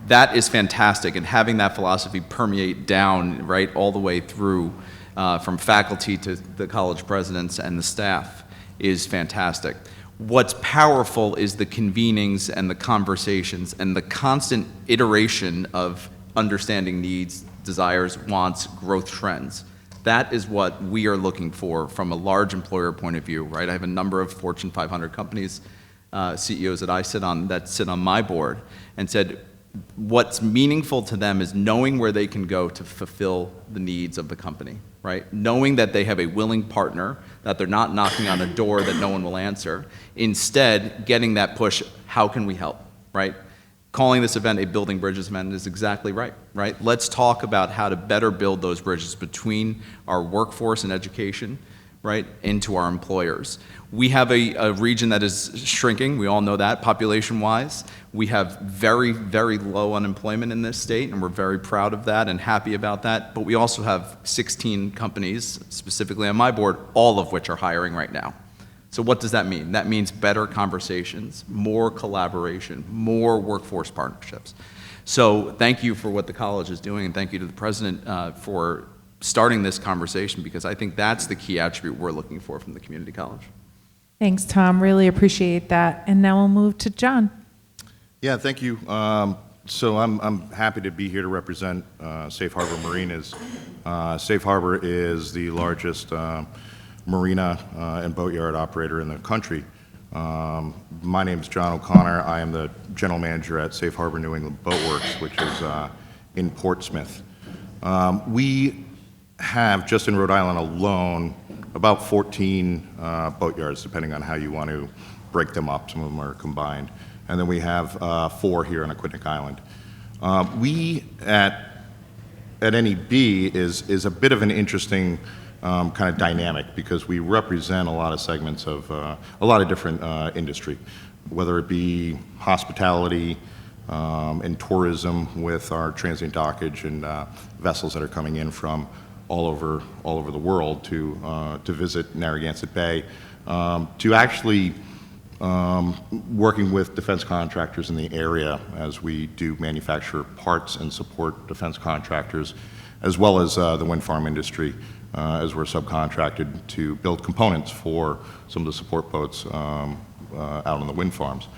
That is fantastic, and having that philosophy permeate down, right, all the way through from faculty to the college presidents and the staff is fantastic. What's powerful is the convenings and the conversations and the constant iteration of understanding needs, desires, wants, growth trends. That is what we are looking for from a large employer point of view, right? I have a number of Fortune 500 companies, CEOs that sit on my board, and said, what's meaningful to them is knowing where they can go to fulfill the needs of the company, right? Knowing that they have a willing partner, that they're not knocking on a door that no one will answer. Instead, getting that push, how can we help, right? Calling this event a Building Bridges event is exactly right? Let's talk about how to better build those bridges between our workforce and education, right, into our employers. We have a region that is shrinking. We all know that, population-wise. We have very, very low unemployment in this state, and we're very proud of that and happy about that. But we also have 16 companies, specifically on my board, all of which are hiring right now. So what does that mean? That means better conversations, more collaboration, more workforce partnerships. So thank you for what the college is doing, and thank you to the president for starting this conversation, because I think that's the key attribute we're looking for from the community college. Thanks, Tom. Really appreciate that. And now we'll move to John. Yeah, thank you. So I'm happy to be here to represent Safe Harbor Marinas. Safe Harbor is the largest marina and boatyard operator in the country. My name is John O'Connor. I am the general manager at Safe Harbor New England Boat Works, which is in Portsmouth. We have, just in Rhode Island alone, about 14 boatyards, depending on how you want to break them up. Some of them are combined. And then we have 4 here on Aquidneck Island. We at NEB is a bit of an interesting kind of dynamic, because we represent a lot of segments of a lot of different industry, whether it be hospitality and tourism with our transient dockage and vessels that are coming in from all over the world to visit Narragansett Bay, to actually working with defense contractors in the area as we do manufacture parts and support defense contractors, as well as the wind farm industry, as we're subcontracted to build components for some of the support boats out on the wind farms.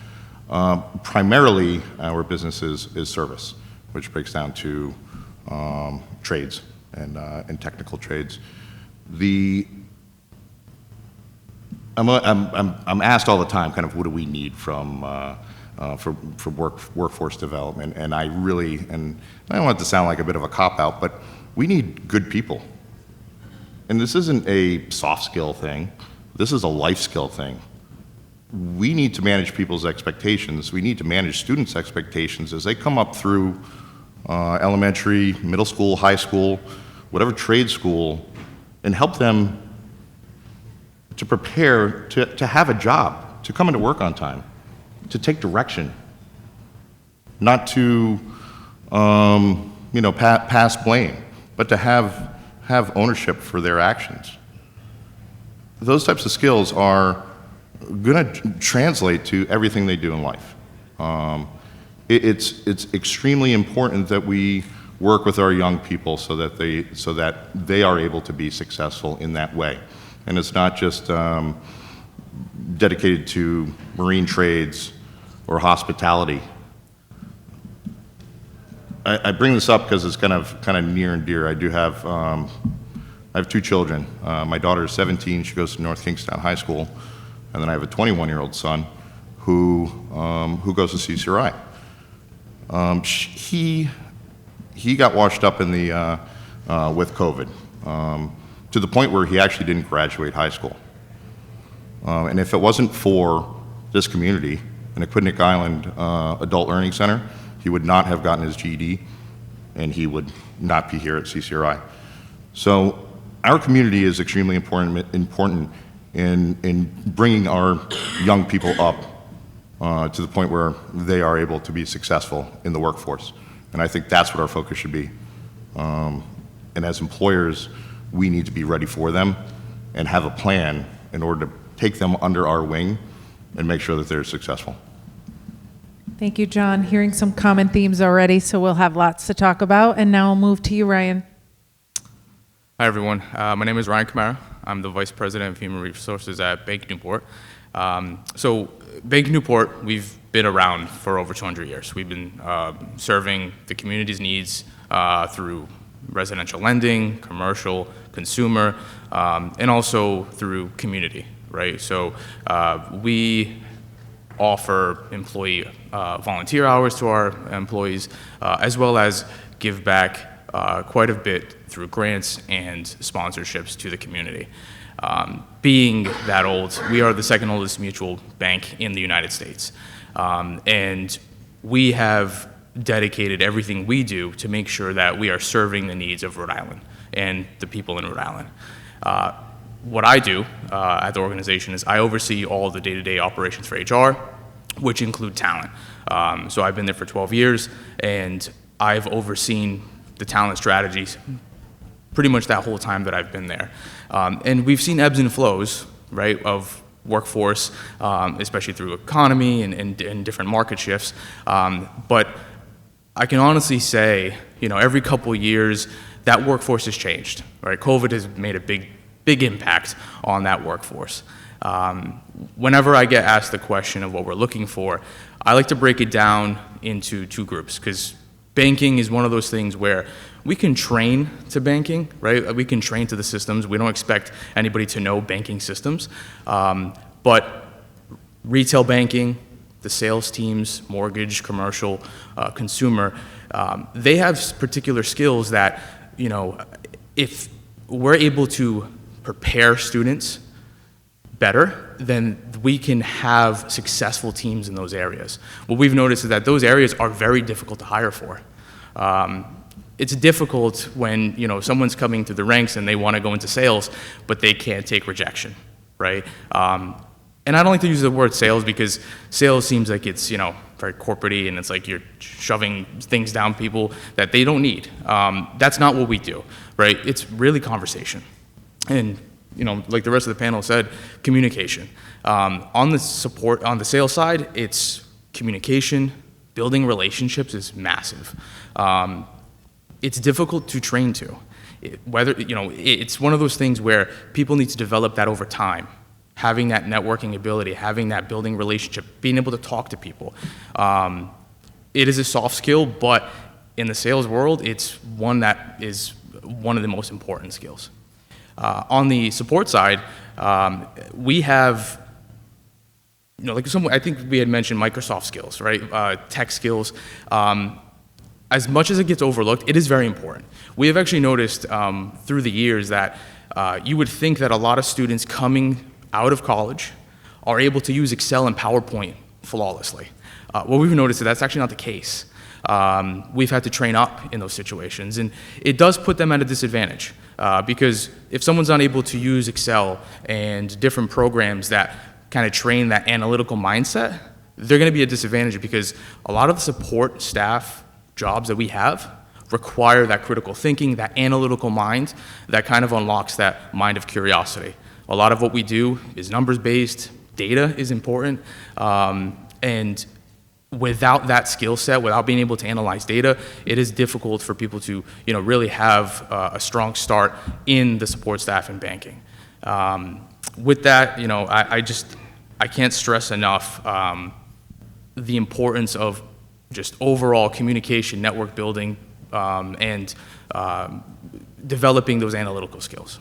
Primarily, our business is service, which breaks down to trades and technical trades. I'm asked all the time, kind of, what do we need from for workforce development? And I don't want it to sound like a bit of a cop-out, but we need good people. And this isn't a soft skill thing. This is a life skill thing. We need to manage people's expectations. We need to manage students' expectations as they come up through elementary, middle school, high school, whatever trade school, and help them to prepare to have a job, to come into work on time. to take direction, not to pass blame, but to have ownership for their actions. Those types of skills are going to translate to everything they do in life. It's extremely important that we work with our young people so that they are able to be successful in that way. And it's not just dedicated to marine trades or hospitality. I bring this up because it's kind of near and dear. I have two children. My daughter is 17. She goes to North Kingstown High School, and then I have a 21-year-old son who goes to CCRI. He got washed up in the with COVID to the point where he actually didn't graduate high school. And if it wasn't for this community, an Aquidneck Island Adult Learning Center, he would not have gotten his GED, and he would not be here at CCRI. So our community is extremely important in bringing our young people up to the point where they are able to be successful in the workforce. And I think that's what our focus should be. And as employers, we need to be ready for them and have a plan in order to take them under our wing and make sure that they're successful. Thank you, John. Hearing some common themes already, so we'll have lots to talk about. And now I'll move to you, Ryan. Hi, everyone. My name is Ryan Kamara. I'm the Vice President of Human Resources at Bank Newport. So Bank Newport, we've been around for over 200 years. We've been serving the community's needs through residential lending, commercial, consumer, and also through community, right? So we offer employee volunteer hours to our employees, as well as give back quite a bit through grants and sponsorships to the community. Being that old, we are the second oldest mutual bank in the United States. And we have dedicated everything we do to make sure that we are serving the needs of Rhode Island and the people in Rhode Island. What I do at the organization is I oversee all the day-to-day operations for HR, which include talent. So I've been there for 12 years, and I've overseen the talent strategies pretty much that whole time that I've been there. And we've seen ebbs and flows, right, of workforce, especially through economy and different market shifts. But I can honestly say, every couple years, that workforce has changed, right? COVID has made a big impact on that workforce. Whenever I get asked the question of what we're looking for, I like to break it down into two groups, because banking is one of those things where we can train to banking, right? We can train to the systems. We don't expect anybody to know banking systems. But retail banking, the sales teams, mortgage, commercial, consumer, they have particular skills that, if we're able to prepare students better, then we can have successful teams in those areas. What we've noticed is that those areas are very difficult to hire for. It's difficult when someone's coming through the ranks and they want to go into sales, but they can't take rejection, right? And I don't like to use the word sales because sales seems like it's very corporate-y, and it's like you're shoving things down people that they don't need. That's not what we do, right? It's really conversation, and like the rest of the panel said, communication. On the sales side, it's communication. Building relationships is massive. It's difficult to train to. It's one of those things where people need to develop that over time. Having that networking ability, having that building relationship, being able to talk to people. It is a soft skill, but in the sales world, it's one that is one of the most important skills. On the support side, we have, I think we had mentioned Microsoft skills, right? Tech skills. As much as it gets overlooked, it is very important. We have actually noticed through the years that you would think that a lot of students coming out of college are able to use Excel and PowerPoint flawlessly. What we've noticed is that's actually not the case. We've had to train up in those situations, and it does put them at a disadvantage because if someone's unable to use Excel and different programs that kind of train that analytical mindset, they're going to be a disadvantage because a lot of the support staff jobs that we have require that critical thinking, that analytical mind that kind of unlocks that mind of curiosity. A lot of what we do is numbers-based, data is important, and without that skill set, without being able to analyze data, it is difficult for people to, really have a strong start in the support staff in banking. With that, I can't stress enough the importance of just overall communication, network building, and developing those analytical skills.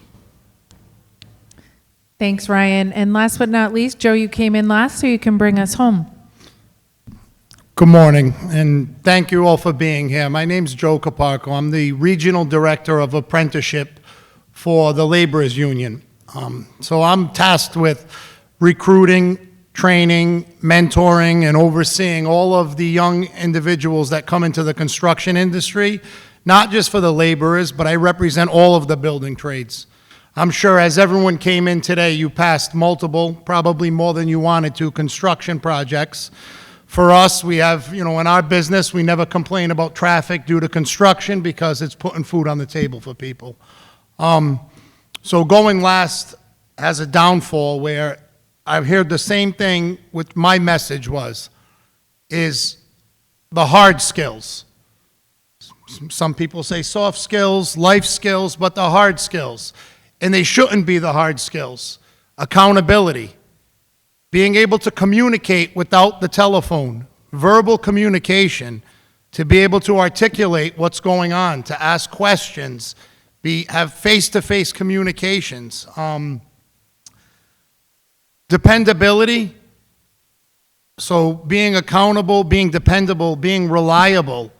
Thanks, Ryan. And last but not least, Joe, you came in last, so you can bring us home. Good morning, and thank you all for being here. My name's Joe Caparco. I'm the Regional Director of Apprenticeship for the Laborers Union. So I'm tasked with recruiting, training, mentoring, and overseeing all of the young individuals that come into the construction industry, not just for the laborers, but I represent all of the building trades. I'm sure as everyone came in today, you passed multiple, probably more than you wanted to, construction projects. For us, we have, in our business, we never complain about traffic due to construction because it's putting food on the table for people. So going last has a downfall where I've heard the same thing with my message is the hard skills. Some people say soft skills, life skills, but the hard skills. And they shouldn't be the hard skills. Accountability, being able to communicate without the telephone, verbal communication, to be able to articulate what's going on, to ask questions, have face-to-face communications. Dependability, so being accountable, being dependable, being reliable,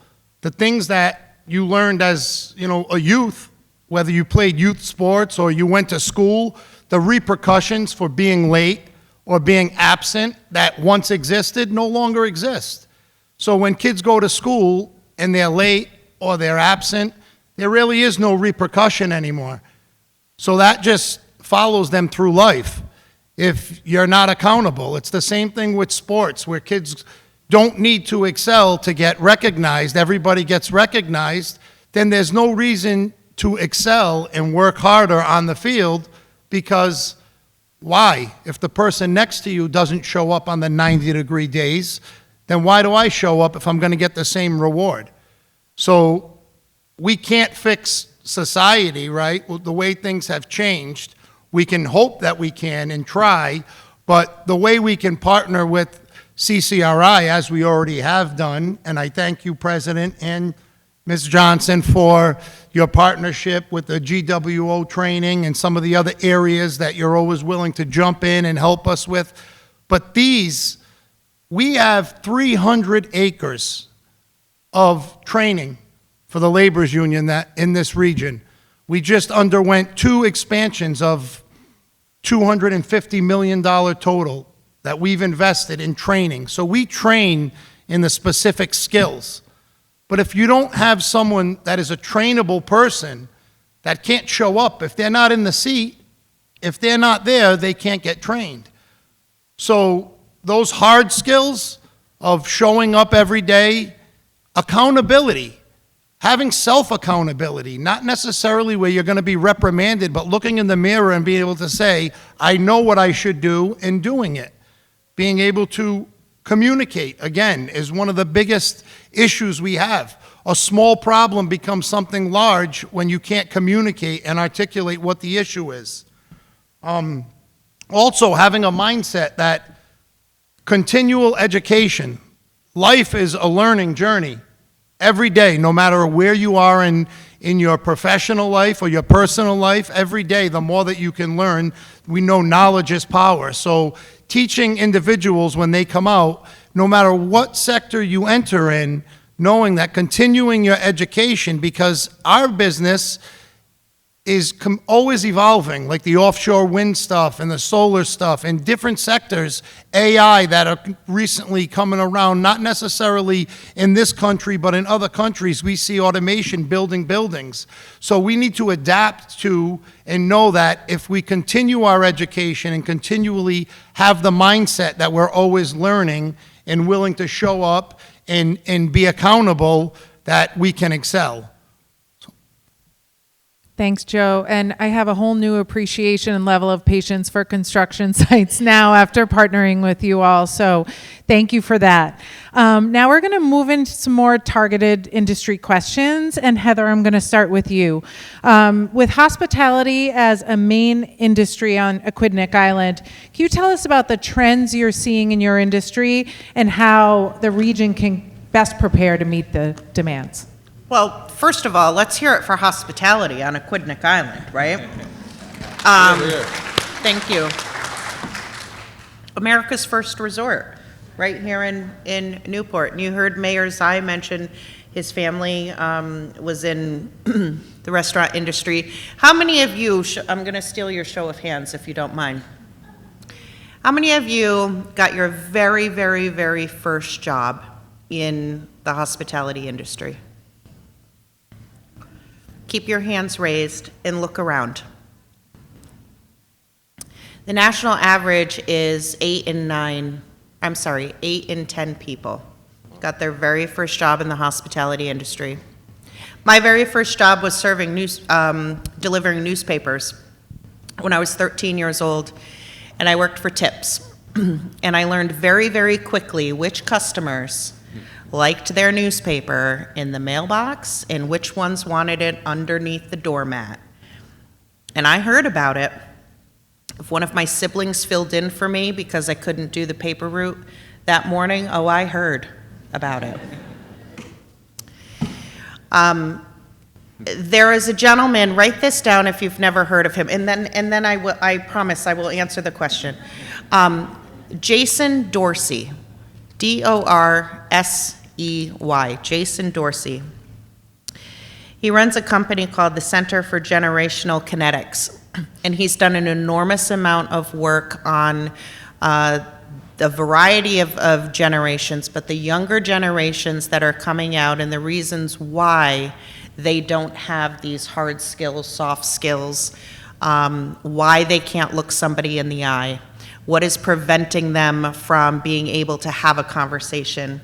the things that you learned as, a youth, whether you played youth sports or you went to school, the repercussions for being late or being absent that once existed no longer exist. So when kids go to school and they're late or they're absent, there really is no repercussion anymore. So that just follows them through life. If you're not accountable, it's the same thing with sports where kids don't need to excel to get recognized. Everybody gets recognized. Then there's no reason to excel and work harder on the field because why? If the person next to you doesn't show up on the 90-degree days, then why do I show up if I'm going to get the same reward? So we can't fix society, right? The way things have changed. We can hope that we can and try, but the way we can partner with CCRI, as we already have done, and I thank you, President and Ms. Johnson, for your partnership with the GWO training and some of the other areas that you're always willing to jump in and help us with. But we have 300 acres of training for the Laborers Union that in this region. We just underwent 2 expansions of $250 million total that we've invested in training. So we train in the specific skills. But if you don't have someone that is a trainable person that can't show up, if they're not in the seat, if they're not there, they can't get trained. So those hard skills of showing up every day, accountability, having self-accountability, not necessarily where you're going to be reprimanded, but looking in the mirror and being able to say, I know what I should do and doing it. Being able to communicate, again, is one of the biggest issues we have. A small problem becomes something large when you can't communicate and articulate what the issue is. Also, having a mindset that continual education, life is a learning journey every day, no matter where you are in your professional life or your personal life. Every day, the more that you can learn, we know knowledge is power. So teaching individuals when they come out, no matter what sector you enter in, knowing that continuing your education, because our business is always evolving, like the offshore wind stuff and the solar stuff and different sectors, AI that are recently coming around, not necessarily in this country, but in other countries, we see automation building buildings. So we need to adapt to and know that if we continue our education and continually have the mindset that we're always learning and willing to show up and be accountable, that we can excel. Thanks, Joe. And I have a whole new appreciation and level of patience for construction sites now after partnering with you all. So thank you for that. Now we're going to move into some more targeted industry questions. And Heather, I'm going to start with you. With hospitality as a main industry on Aquidneck Island, can you tell us about the trends you're seeing in your industry and how the region can best prepare to meet the demands? Well, first of all, let's hear it for hospitality on Aquidneck Island, right? Thank you. America's first resort, right here in Newport. And you heard Mayor Zai mention his family was in the restaurant industry. How many of you, I'm going to steal your show of hands if you don't mind. How many of you got your very, very, very first job in the hospitality industry? Keep your hands raised and look around. The national average is 8 in 10 people got their very first job in the hospitality industry. My very first job was delivering newspapers when I was 13 years old, and I worked for Tips. And I learned very, very quickly which customers liked their newspaper in the mailbox and which ones wanted it underneath the doormat. And I heard about it. If one of my siblings filled in for me because I couldn't do the paper route that morning, oh, I heard about it. There is a gentleman, write this down if you've never heard of him, and then I promise I will answer the question. Jason Dorsey, D-O-R-S-E-Y, Jason Dorsey. He runs a company called the Center for Generational Kinetics, and he's done an enormous amount of work on the variety of generations, but the younger generations that are coming out and the reasons why they don't have these hard skills, soft skills, why they can't look somebody in the eye, what is preventing them from being able to have a conversation,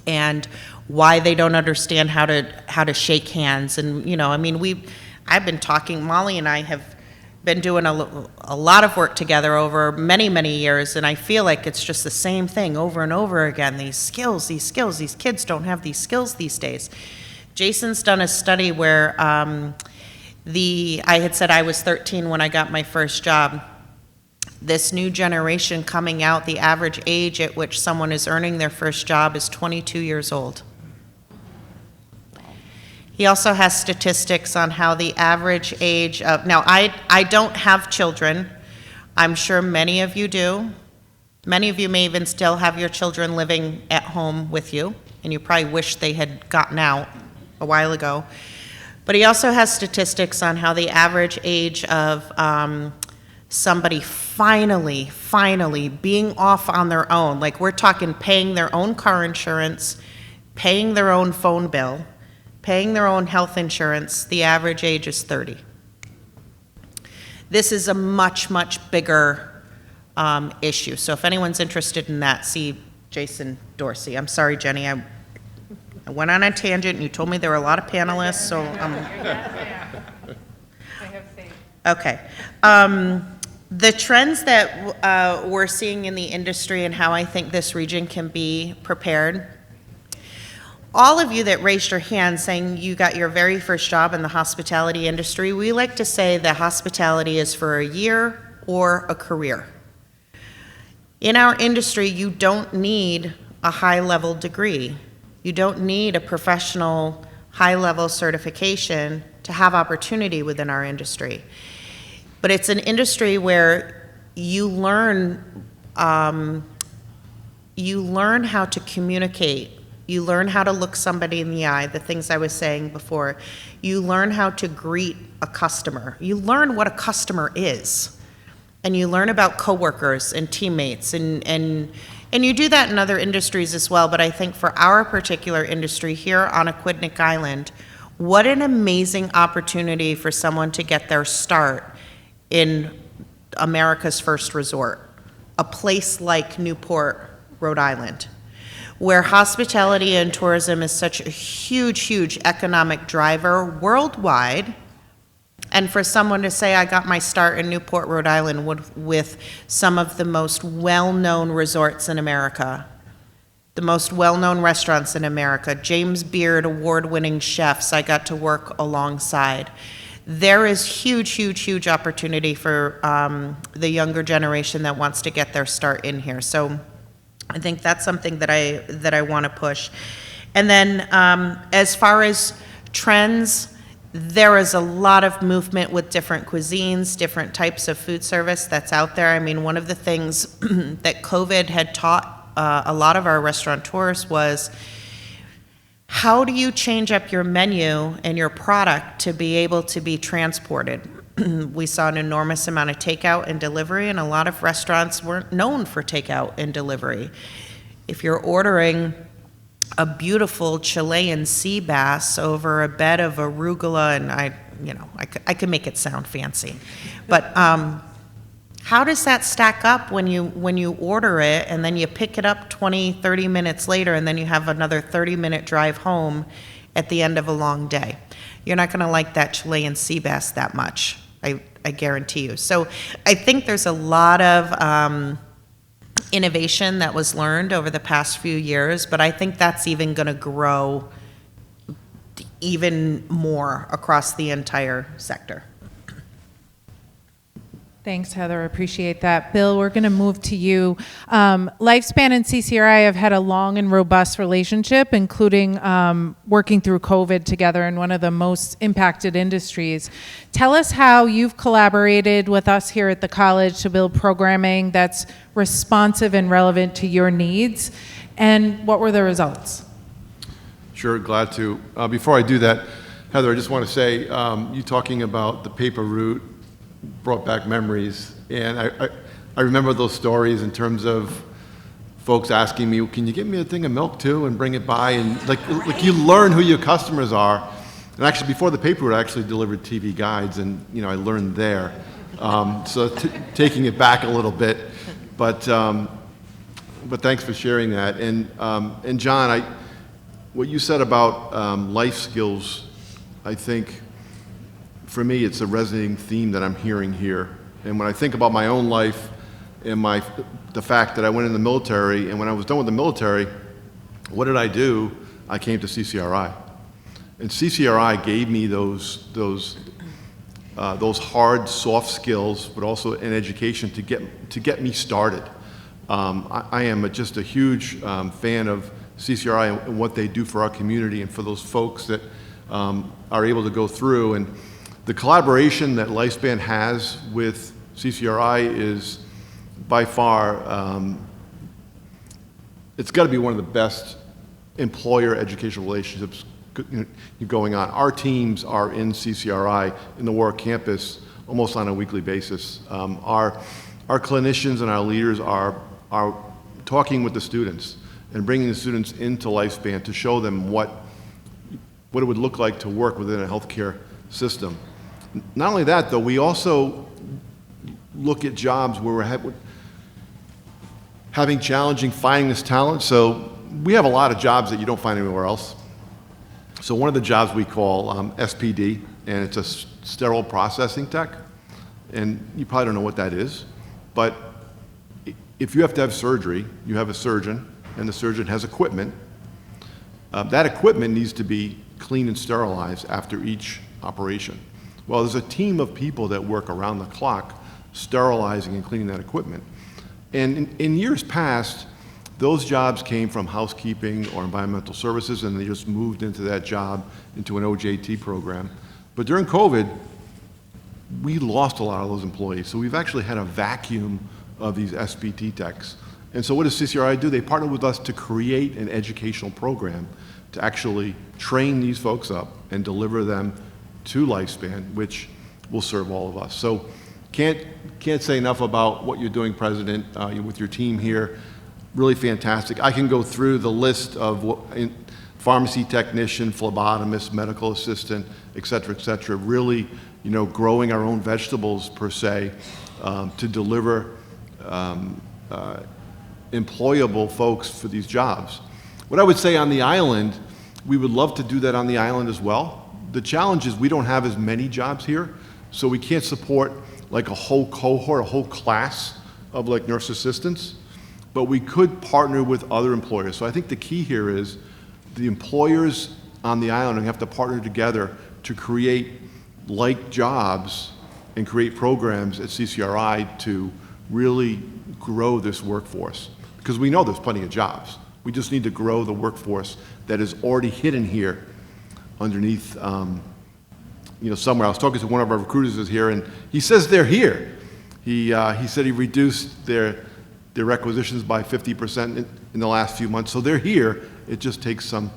and why they don't understand how to shake hands. And I've been talking, Molly and I have been doing a lot of work together over many, many years, and I feel like it's just the same thing over and over again. These kids don't have these skills these days. Jason's done a study where I had said I was 13 when I got my first job. This new generation coming out, the average age at which someone is earning their first job is 22 years old. He also has statistics on how the average age of, now I don't have children. I'm sure many of you do. Many of you may even still have your children living at home with you, and you probably wish they had gotten out a while ago. But he also has statistics on how the average age of somebody finally being off on their own, like we're talking paying their own car insurance, paying their own phone bill, paying their own health insurance, the average age is 30. This is a much, much bigger issue. So if anyone's interested in that, see Jason Dorsey. I'm sorry, Jenny, I went on a tangent and you told me there were a lot of panelists, so I have faith. Okay. The trends that we're seeing in the industry and how I think this region can be prepared. All of you that raised your hand saying you got your very first job in the hospitality industry, we like to say that hospitality is for a year or a career. In our industry, you don't need a high-level degree. You don't need a professional high-level certification to have opportunity within our industry. But it's an industry where you learn how to communicate. You learn how to look somebody in the eye, the things I was saying before. You learn how to greet a customer. You learn what a customer is. And you learn about coworkers and teammates. And you do that in other industries as well, but I think for our particular industry here on Aquidneck Island, what an amazing opportunity for someone to get their start in America's first resort, a place like Newport Rhode Island, where hospitality and tourism is such a huge, huge economic driver worldwide. And for someone to say, I got my start in Newport, Rhode Island with some of the most well-known resorts in America, the most well-known restaurants in America, James Beard award-winning chefs I got to work alongside. There is huge, huge, huge opportunity for the younger generation that wants to get their start in here. So I think that's something that I want to push. And then as far as trends, there is a lot of movement with different cuisines, different types of food service that's out there. I mean, one of the things that COVID had taught a lot of our restaurateurs was, how do you change up your menu and your product to be able to be transported? We saw an enormous amount of takeout and delivery, and a lot of restaurants weren't known for takeout and delivery. If you're ordering a beautiful Chilean sea bass over a bed of arugula, and I could make it sound fancy, but how does that stack up when you order it and then you pick it up 20, 30 minutes later, and then you have another 30-minute drive home at the end of a long day? You're not going to like that Chilean sea bass that much, I guarantee you. So I think there's a lot of innovation that was learned over the past few years, but I think that's even going to grow even more across the entire sector. Thanks, Heather. I appreciate that. Bill, we're going to move to you. Lifespan and CCRI have had a long and robust relationship, including working through COVID together in one of the most impacted industries. Tell us how you've collaborated with us here at the college to build programming that's responsive and relevant to your needs, and what were the results? Sure, glad to. Before I do that, Heather, I just want to say, you talking about the paper route brought back memories, and I remember those stories in terms of folks asking me, can you get me a thing of milk too and bring it by, and like you learn who your customers are. And actually before the paper route, I actually delivered TV guides, and I learned there. So taking it back a little bit, but thanks for sharing that. And John, what you said about life skills, I think for me, it's a resonating theme that I'm hearing here. And when I think about my own life and the fact that I went in the military, and when I was done with the military, what did I do? I came to CCRI. And CCRI gave me those hard, soft skills, but also an education to get me started. I am just a huge fan of CCRI and what they do for our community and for those folks that are able to go through. And the collaboration that Lifespan has with CCRI is by far, it's got to be one of the best employer educational relationships going on. Our teams are in CCRI, in the Warwick campus, almost on a weekly basis. Our clinicians and our leaders are talking with the students and bringing the students into Lifespan to show them what it would look like to work within a healthcare system. Not only that, though, we also look at jobs where we're having challenging finding this talent. So we have a lot of jobs that you don't find anywhere else. So one of the jobs we call SPD, and it's a sterile processing tech. And you probably don't know what that is, but if you have to have surgery, you have a surgeon, and the surgeon has equipment. That equipment needs to be cleaned and sterilized after each operation. Well, there's a team of people that work around the clock sterilizing and cleaning that equipment. And in years past, those jobs came from housekeeping or environmental services, and they just moved into that job, into an OJT program. But during COVID, we lost a lot of those employees. So we've actually had a vacuum of these SPT techs. And so what does CCRI do? They partner with us to create an educational program to actually train these folks up and deliver them to Lifespan, which will serve all of us. So can't say enough about what you're doing, President, with your team here. Really fantastic. I can go through the list of pharmacy technician, phlebotomist, medical assistant, et cetera, really, growing our own vegetables per se, to deliver employable folks for these jobs. What I would say on the island, we would love to do that on the island as well. The challenge is we don't have as many jobs here, so we can't support like a whole cohort, a whole class of like nurse assistants, but we could partner with other employers. So I think the key here is the employers on the island have to partner together to create like jobs and create programs at CCRI to really grow this workforce. Because we know there's plenty of jobs. We just need to grow the workforce that is already hidden here underneath, somewhere. I was talking to one of our recruiters who's here, and he says they're here. He said he reduced their requisitions by 50% in the last few months. So they're here. It just takes some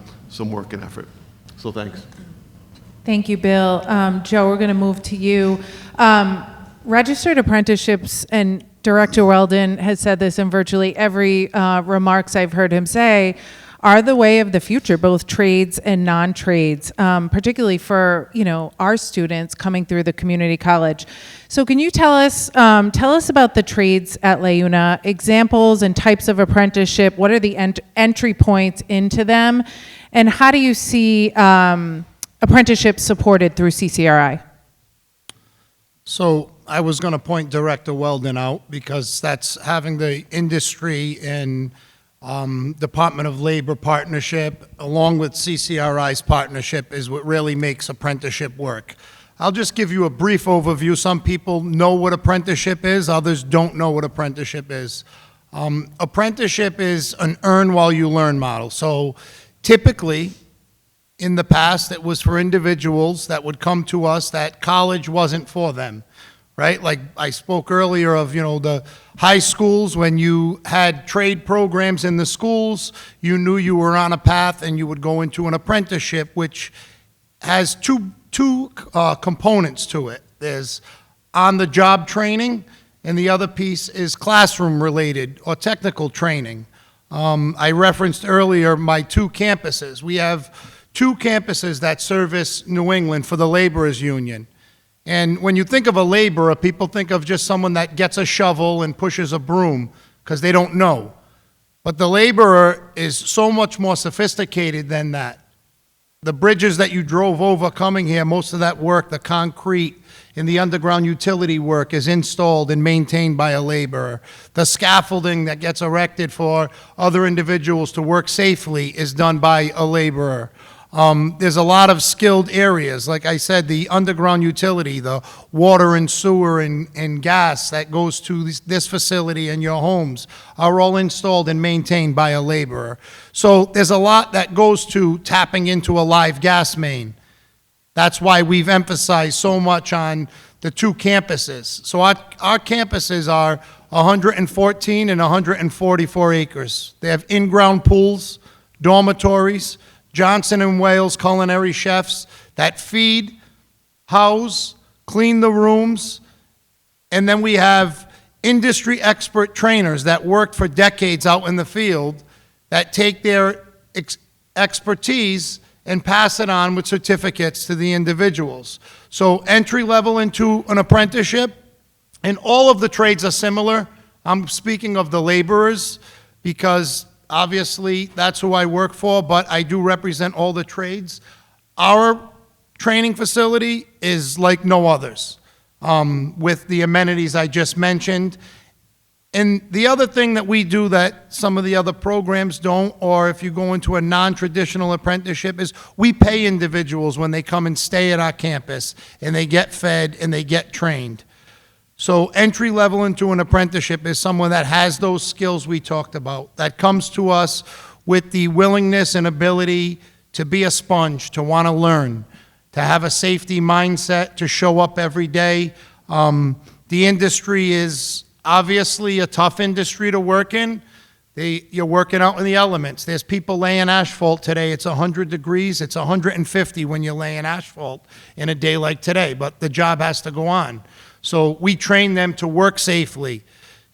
work and effort. So thanks. Thank you, Bill. Joe, we're going to move to you. Registered apprenticeships, and Director Weldon has said this in virtually every remarks I've heard him say, are the way of the future, both trades and non-trades, particularly for our students coming through the community college. So can you tell us about the trades at LaUNA, examples and types of apprenticeship? What are the entry points into them, and how do you see apprenticeships supported through CCRI? So I was going to point Director Weldon out because that's having the industry and Department of Labor partnership along with CCRI's partnership is what really makes apprenticeship work. I'll just give you a brief overview. Some people know what apprenticeship is, others don't know what apprenticeship is. Apprenticeship is an earn while you learn model. So typically, in the past, it was for individuals that would come to us that college wasn't for them, right? Like I spoke earlier of, the high schools, when you had trade programs in the schools, you knew you were on a path and you would go into an apprenticeship, which has two components to it. There's on-the-job training, and the other piece is classroom-related or technical training. I referenced earlier my 2 campuses. We have 2 campuses that service New England for the laborers union. And when you think of a laborer, people think of just someone that gets a shovel and pushes a broom because they don't know. But the laborer is so much more sophisticated than that. The bridges that you drove over coming here, most of that work, the concrete and the underground utility work is installed and maintained by a laborer. The scaffolding that gets erected for other individuals to work safely is done by a laborer. There's a lot of skilled areas. Like I said, the underground utility, the water and sewer and gas that goes to this facility and your homes are all installed and maintained by a laborer. So there's a lot that goes to tapping into a live gas main. That's why we've emphasized so much on the 2 campuses. So our campuses are 114 and 144 acres. They have in-ground pools, dormitories, Johnson & Wales culinary chefs that feed, house, clean the rooms, and then we have industry expert trainers that worked for decades out in the field that take their expertise and pass it on with certificates to the individuals. So entry level into an apprenticeship, and all of the trades are similar. I'm speaking of the laborers because obviously, that's who I work for, but I do represent all the trades. Our training facility is like no others, with the amenities I just mentioned. And the other thing that we do that some of the other programs don't, or if you go into a non-traditional apprenticeship, is we pay individuals when they come and stay at our campus, and they get fed and they get trained. So entry level into an apprenticeship is someone that has those skills we talked about, that comes to us with the willingness and ability to be a sponge, to want to learn, to have a safety mindset, to show up every day. The industry is obviously a tough industry to work in. You're working out in the elements. There's people laying asphalt today. It's 100 degrees. It's 150 when you're laying asphalt in a day like today, but the job has to go on. So we train them to work safely,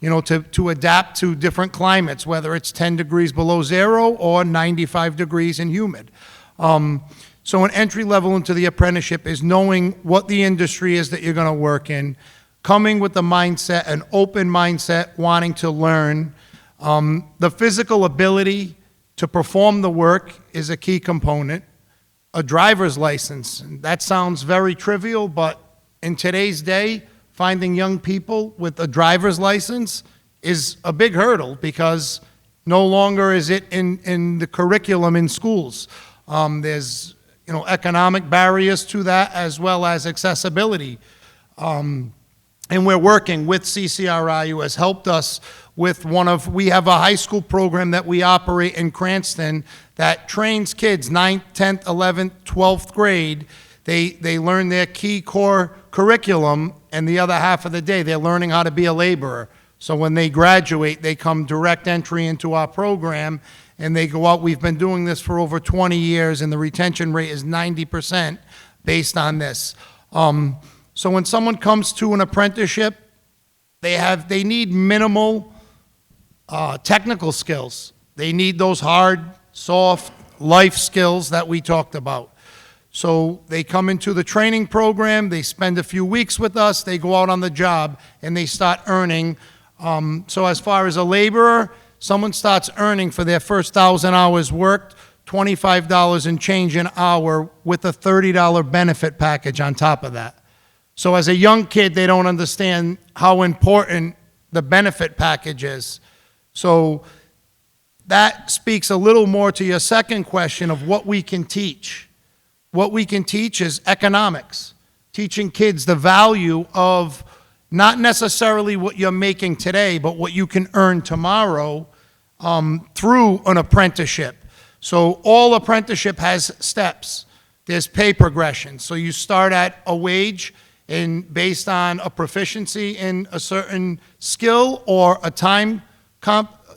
to adapt to different climates, whether it's 10 degrees below zero or 95 degrees and humid. So an entry level into the apprenticeship is knowing what the industry is that you're going to work in, coming with the mindset, an open mindset, wanting to learn, The physical ability to perform the work is a key component. A driver's license, that sounds very trivial, but in today's day, finding young people with a driver's license is a big hurdle because no longer is it in the curriculum in schools. There's economic barriers to that as well as accessibility. And we're working with CCRI, who has helped us with we have a high school program that we operate in Cranston that trains kids 9th, 10th, 11th, 12th grade. They learn their key core curriculum, and the other half of the day they're learning how to be a laborer. So when they graduate, they come direct entry into our program, and they go out. We've been doing this for over 20 years, and the retention rate is 90% based on this. So when someone comes to an apprenticeship, they need minimal technical skills. They need those hard, soft life skills that we talked about. So they come into the training program, they spend a few weeks with us, they go out on the job, and they start earning. So as far as a laborer, someone starts earning for their first 1,000 hours worked, $25 and change an hour with a $30 benefit package on top of that. So as a young kid, they don't understand how important the benefit package is. So that speaks a little more to your second question of what we can teach. What we can teach is economics, teaching kids the value of not necessarily what you're making today, but what you can earn tomorrow through an apprenticeship. So all apprenticeship has steps. There's pay progression. So you start at a wage and based on a proficiency in a certain skill or a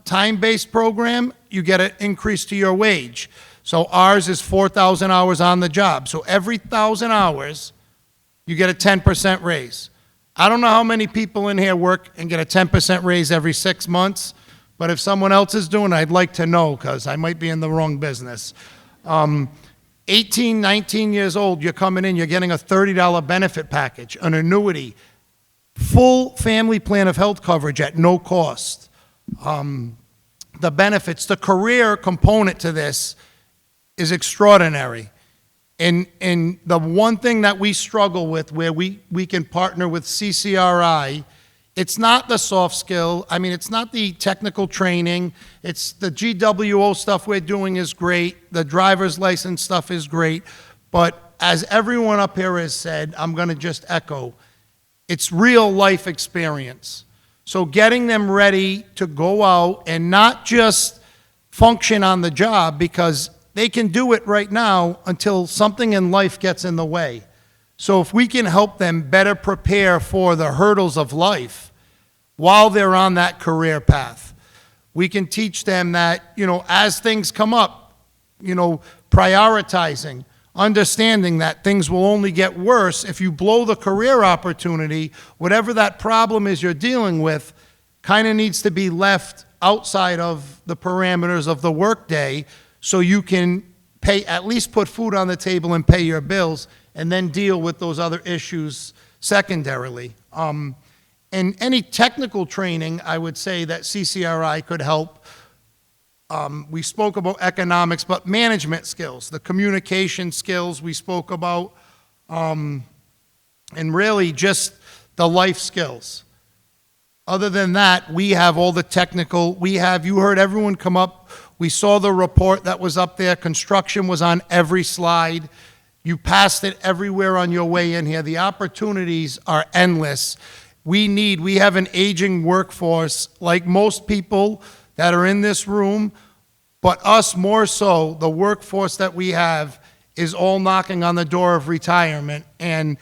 time-based program, you get an increase to your wage. So ours is 4,000 hours on the job. So every 1,000 hours, you get a 10% raise. I don't know how many people in here work and get a 10% raise every 6 months, but if someone else is doing it, I'd like to know because I might be in the wrong business. 18, 19 years old, you're coming in, you're getting a $30 benefit package, an annuity, full family plan of health coverage at no cost. The benefits, the career component to this is extraordinary. And the one thing that we struggle with where we can partner with CCRI, it's not the soft skill, it's not the technical training, it's the GWO stuff we're doing is great, the driver's license stuff is great, but as everyone up here has said, I'm gonna just echo, it's real life experience. So getting them ready to go out and not just function on the job because they can do it right now until something in life gets in the way. So if we can help them better prepare for the hurdles of life while they're on that career path, we can teach them that, as things come up, prioritizing, understanding that things will only get worse if you blow the career opportunity, whatever that problem is you're dealing with kind of needs to be left outside of the parameters of the workday so you can at least put food on the table and pay your bills and then deal with those other issues secondarily. And any technical training, I would say that CCRI could help. We spoke about economics, but management skills, the communication skills we spoke about, and really just the life skills. Other than that, we have all the technical, you heard everyone come up, we saw the report that was up there, construction was on every slide, you passed it everywhere on your way in here, the opportunities are endless. We have an aging workforce, like most people that are in this room, but us more so, the workforce that we have is all knocking on the door of retirement, and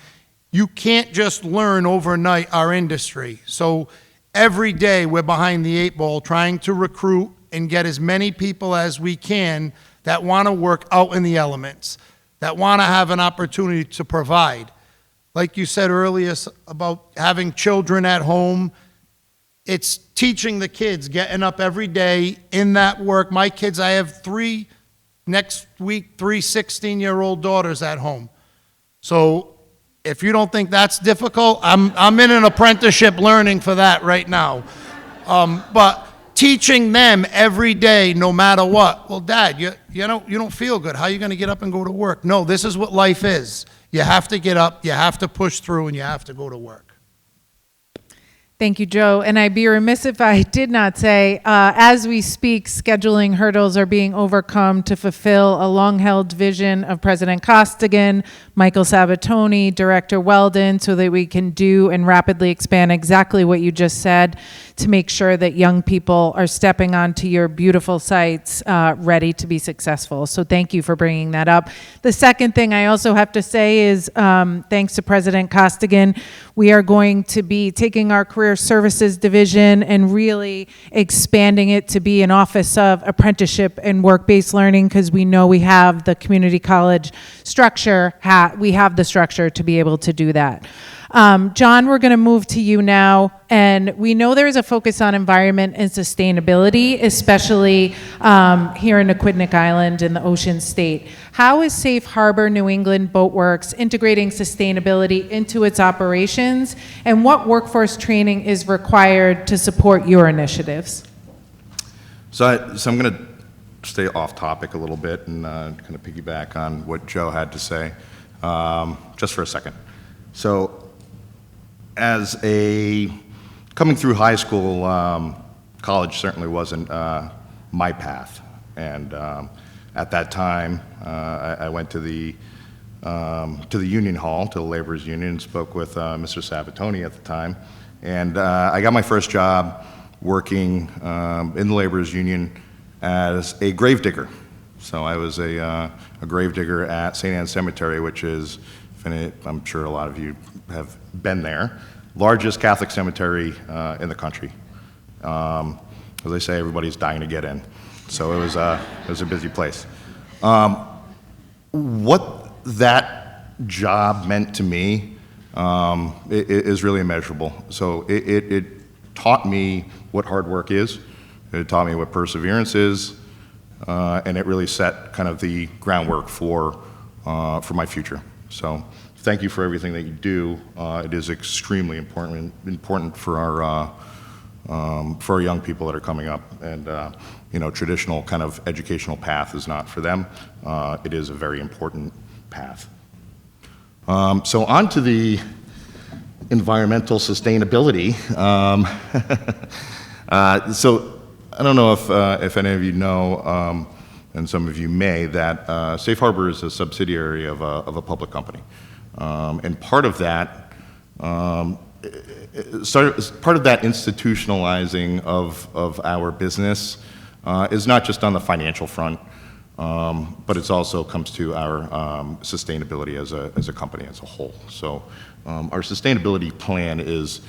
you can't just learn overnight our industry. So every day we're behind the 8 ball trying to recruit and get as many people as we can that want to work out in the elements, that want to have an opportunity to provide. Like you said earlier about having children at home, it's teaching the kids, getting up every day in that work. My kids, I have next week, 3 16-year-old daughters at home. So if you don't think that's difficult, I'm in an apprenticeship learning for that right now. But teaching them every day, no matter what. Well, Dad, you don't feel good. How are you going to get up and go to work? No, this is what life is. You have to get up, you have to push through, and you have to go to work. Thank you, Joe. And I'd be remiss if I did not say, as we speak, scheduling hurdles are being overcome to fulfill a long-held vision of President Costigan, Michael Sabatoni, Director Weldon, so that we can do and rapidly expand exactly what you just said to make sure that young people are stepping onto your beautiful sites ready to be successful. So thank you for bringing that up. The second thing I also have to say is thanks to President Costigan, we are going to be taking our Career Services Division and really expanding it to be an office of apprenticeship and work-based learning, because we know we have the community college structure, we have the structure to be able to do that. John, we're going to move to you now, and we know there is a focus on environment and sustainability, especially here in Aquidneck Island in the Ocean State. How is Safe Harbor New England Boat Works integrating sustainability into its operations, and what workforce training is required to support your initiatives? So I'm going to stay off topic a little bit and kind of piggyback on what Joe had to say just for a second. So coming through high school, college certainly wasn't my path. And at that time, I went to the union hall, to the laborers union, and spoke with Mr. Sabatoni at the time. And I got my first job working in the laborers union as a gravedigger. So I was a gravedigger at St. Anne's Cemetery, which is, I'm sure a lot of you have been there, largest Catholic cemetery in the country. As they say, everybody's dying to get in. So it was a busy place. What that job meant to me is really immeasurable. So it taught me what hard work is. It taught me what perseverance is, and it really set kind of the groundwork for my future. So thank you for everything that you do. It is extremely important for our young people that are coming up. And traditional kind of educational path is not for them. It is a very important path. So on to the environmental sustainability. So I don't know if any of you know, and some of you may, that Safe Harbor is a subsidiary of a public company. And part of that, part of that institutionalizing of our business is not just on the financial front, but it also comes to our sustainability as a company as a whole. So our sustainability plan is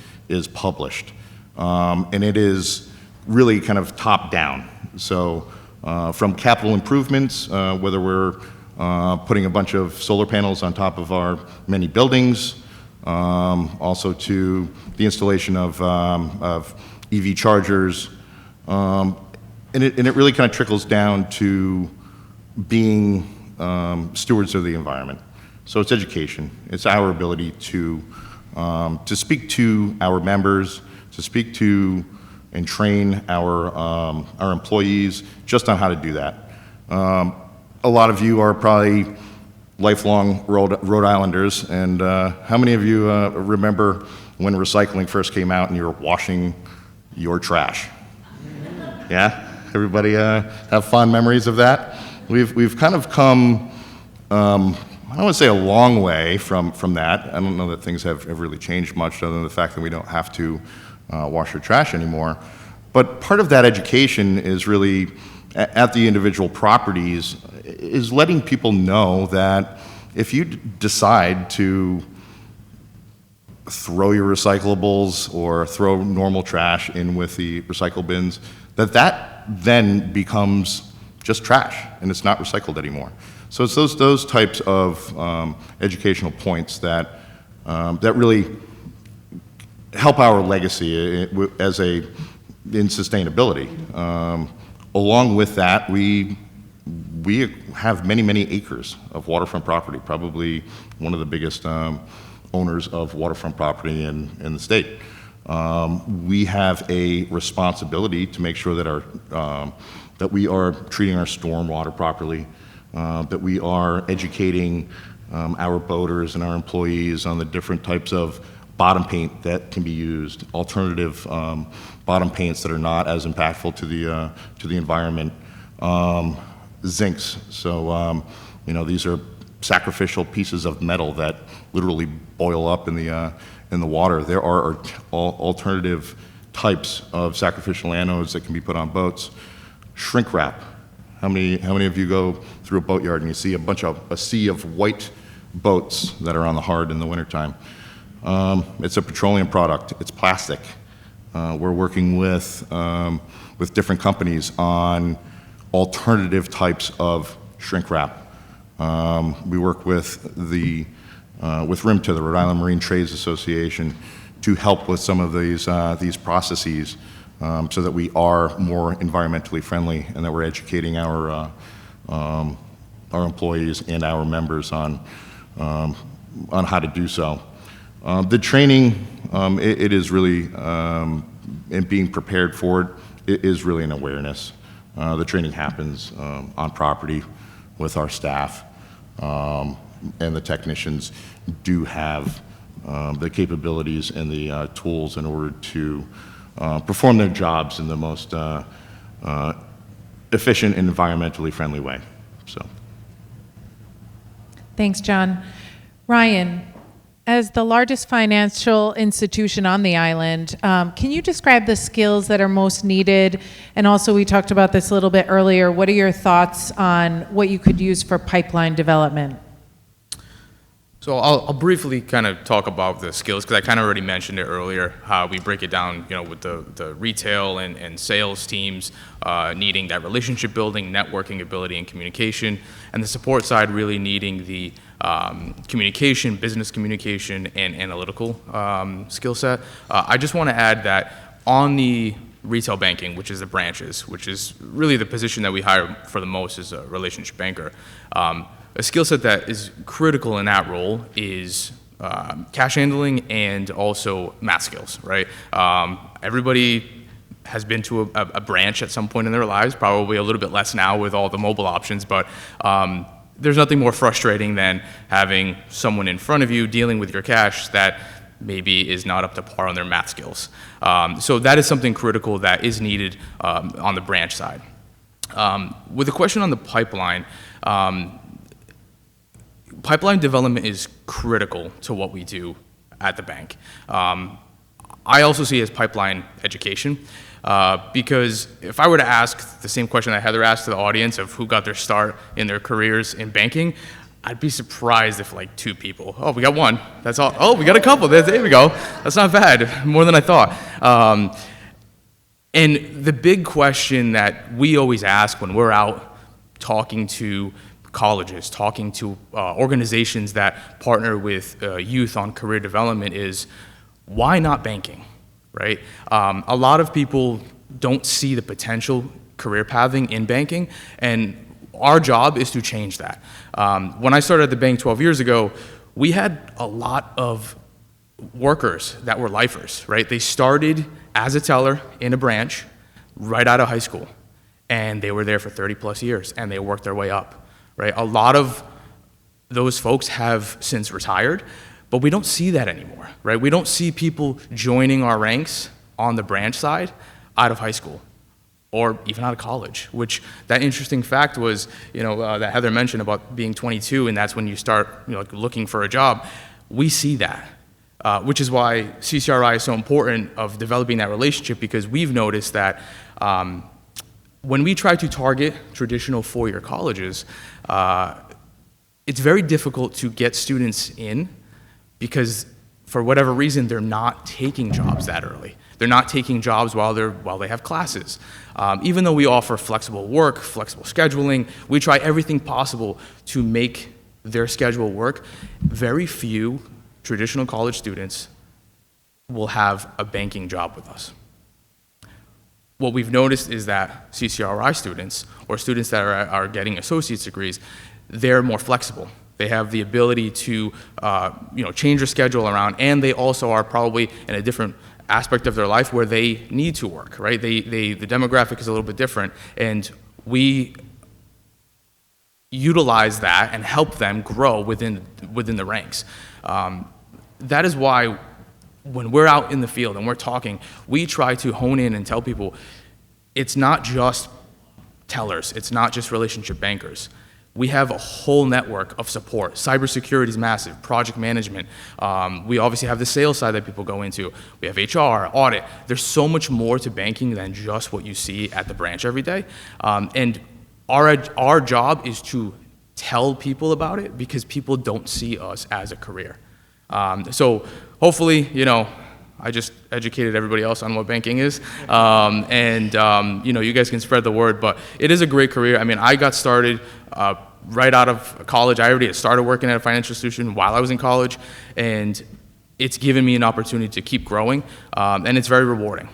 published, and it is really kind of top down. So from capital improvements, whether we're putting a bunch of solar panels on top of our many buildings, also to the installation of EV chargers, and it really kind of trickles down to being stewards of the environment. So it's education. It's our ability to speak to our members, to speak to and train our employees just on how to do that. A lot of you are probably lifelong Rhode Islanders, and how many of you remember when recycling first came out and you were washing your trash? Yeah? Everybody have fond memories of that? We've kind of come, I don't want to say a long way from that. I don't know that things have really changed much other than the fact that we don't have to wash our trash anymore. But part of that education is really at the individual properties is letting people know that if you decide to throw your recyclables or throw normal trash in with the recycle bins, that then becomes just trash and it's not recycled anymore. So it's those types of educational points that really help our legacy in sustainability. Along with that, we have many acres of waterfront property, probably one of the biggest owners of waterfront property in the state. We have a responsibility to make sure that that we are treating our stormwater properly, that we are educating our boaters and our employees on the different types of bottom paint that can be used, alternative bottom paints that are not as impactful to the environment, zincs. So these are sacrificial pieces of metal that literally boil up in the water. There are alternative types of sacrificial anodes that can be put on boats. Shrink wrap. How many of you go through a boatyard and you see a sea of white boats that are on the hard in the wintertime? It's a petroleum product. It's plastic. We're working with different companies on alternative types of shrink wrap. We work with RIMTA, the Rhode Island Marine Trades Association, to help with some of these processes so that we are more environmentally friendly and that we're educating our employees and our members on how to do so. The training, it is really, and being prepared for it is really an awareness. The training happens on property with our staff, and the technicians do have the capabilities and the tools in order to perform their jobs in the most efficient and environmentally friendly way. So, Thanks, John. Ryan, as the largest financial institution on the island, can you describe the skills that are most needed? And also, we talked about this a little bit earlier. What are your thoughts on what you could use for pipeline development? So I'll briefly kind of talk about the skills, because I kind of already mentioned it earlier, how we break it down, with the retail and sales teams needing that relationship building, networking ability, and communication, and the support side really needing the communication, business communication, and analytical skill set. I just want to add that on the retail banking, which is the branches, which is really the position that we hire for the most as a relationship banker, a skill set that is critical in that role is cash handling and also math skills, right? Everybody has been to a branch at some point in their lives, probably a little bit less now with all the mobile options, but there's nothing more frustrating than having someone in front of you dealing with your cash that maybe is not up to par on their math skills. So that is something critical that is needed on the branch side. With the question on the pipeline, pipeline development is critical to what we do at the bank. I also see it as pipeline education, because if I were to ask the same question that Heather asked to the audience of who got their start in their careers in banking, I'd be surprised if like 2 people. Oh, we got 1. That's all. Oh, we got a couple. There we go. That's not bad. More than I thought. And the big question that we always ask when we're out talking to colleges, talking to organizations that partner with youth on career development is, why not banking, right? A lot of people don't see the potential career pathing in banking, and our job is to change that. When I started at the bank 12 years ago, we had a lot of workers that were lifers, right? They started as a teller in a branch right out of high school, and they were there for 30 plus years, and they worked their way up. Right? A lot of those folks have since retired, but we don't see that anymore, right? We don't see people joining our ranks on the branch side out of high school or even out of college, which that interesting fact was, that Heather mentioned about being 22 and that's when you start, looking for a job. We see that, which is why CCRI is so important of developing that relationship, because we've noticed that when we try to target traditional four-year colleges, it's very difficult to get students in because for whatever reason, they're not taking jobs that early. They're not taking jobs while they have classes. Even though we offer flexible work, flexible scheduling, we try everything possible to make their schedule work. Very few traditional college students will have a banking job with us. What we've noticed is that CCRI students, or students that are getting associate's degrees, they're more flexible. They have the ability to change their schedule around, and they also are probably in a different aspect of their life where they need to work, right? The demographic is a little bit different, and we utilize that and help them grow within the ranks. That is why when we're out in the field and we're talking, we try to hone in and tell people it's not just tellers, it's not just relationship bankers. We have a whole network of support. Cybersecurity is massive, project management. We obviously have the sales side that people go into. We have HR, audit. There's so much more to banking than just what you see at the branch every day. And our job is to tell people about it because people don't see us as a career. So hopefully, I just educated everybody else on what banking is, you guys can spread the word, but it is a great career. I mean, I got started right out of college. I already had started working at a financial institution while I was in college, and it's given me an opportunity to keep growing, and it's very rewarding.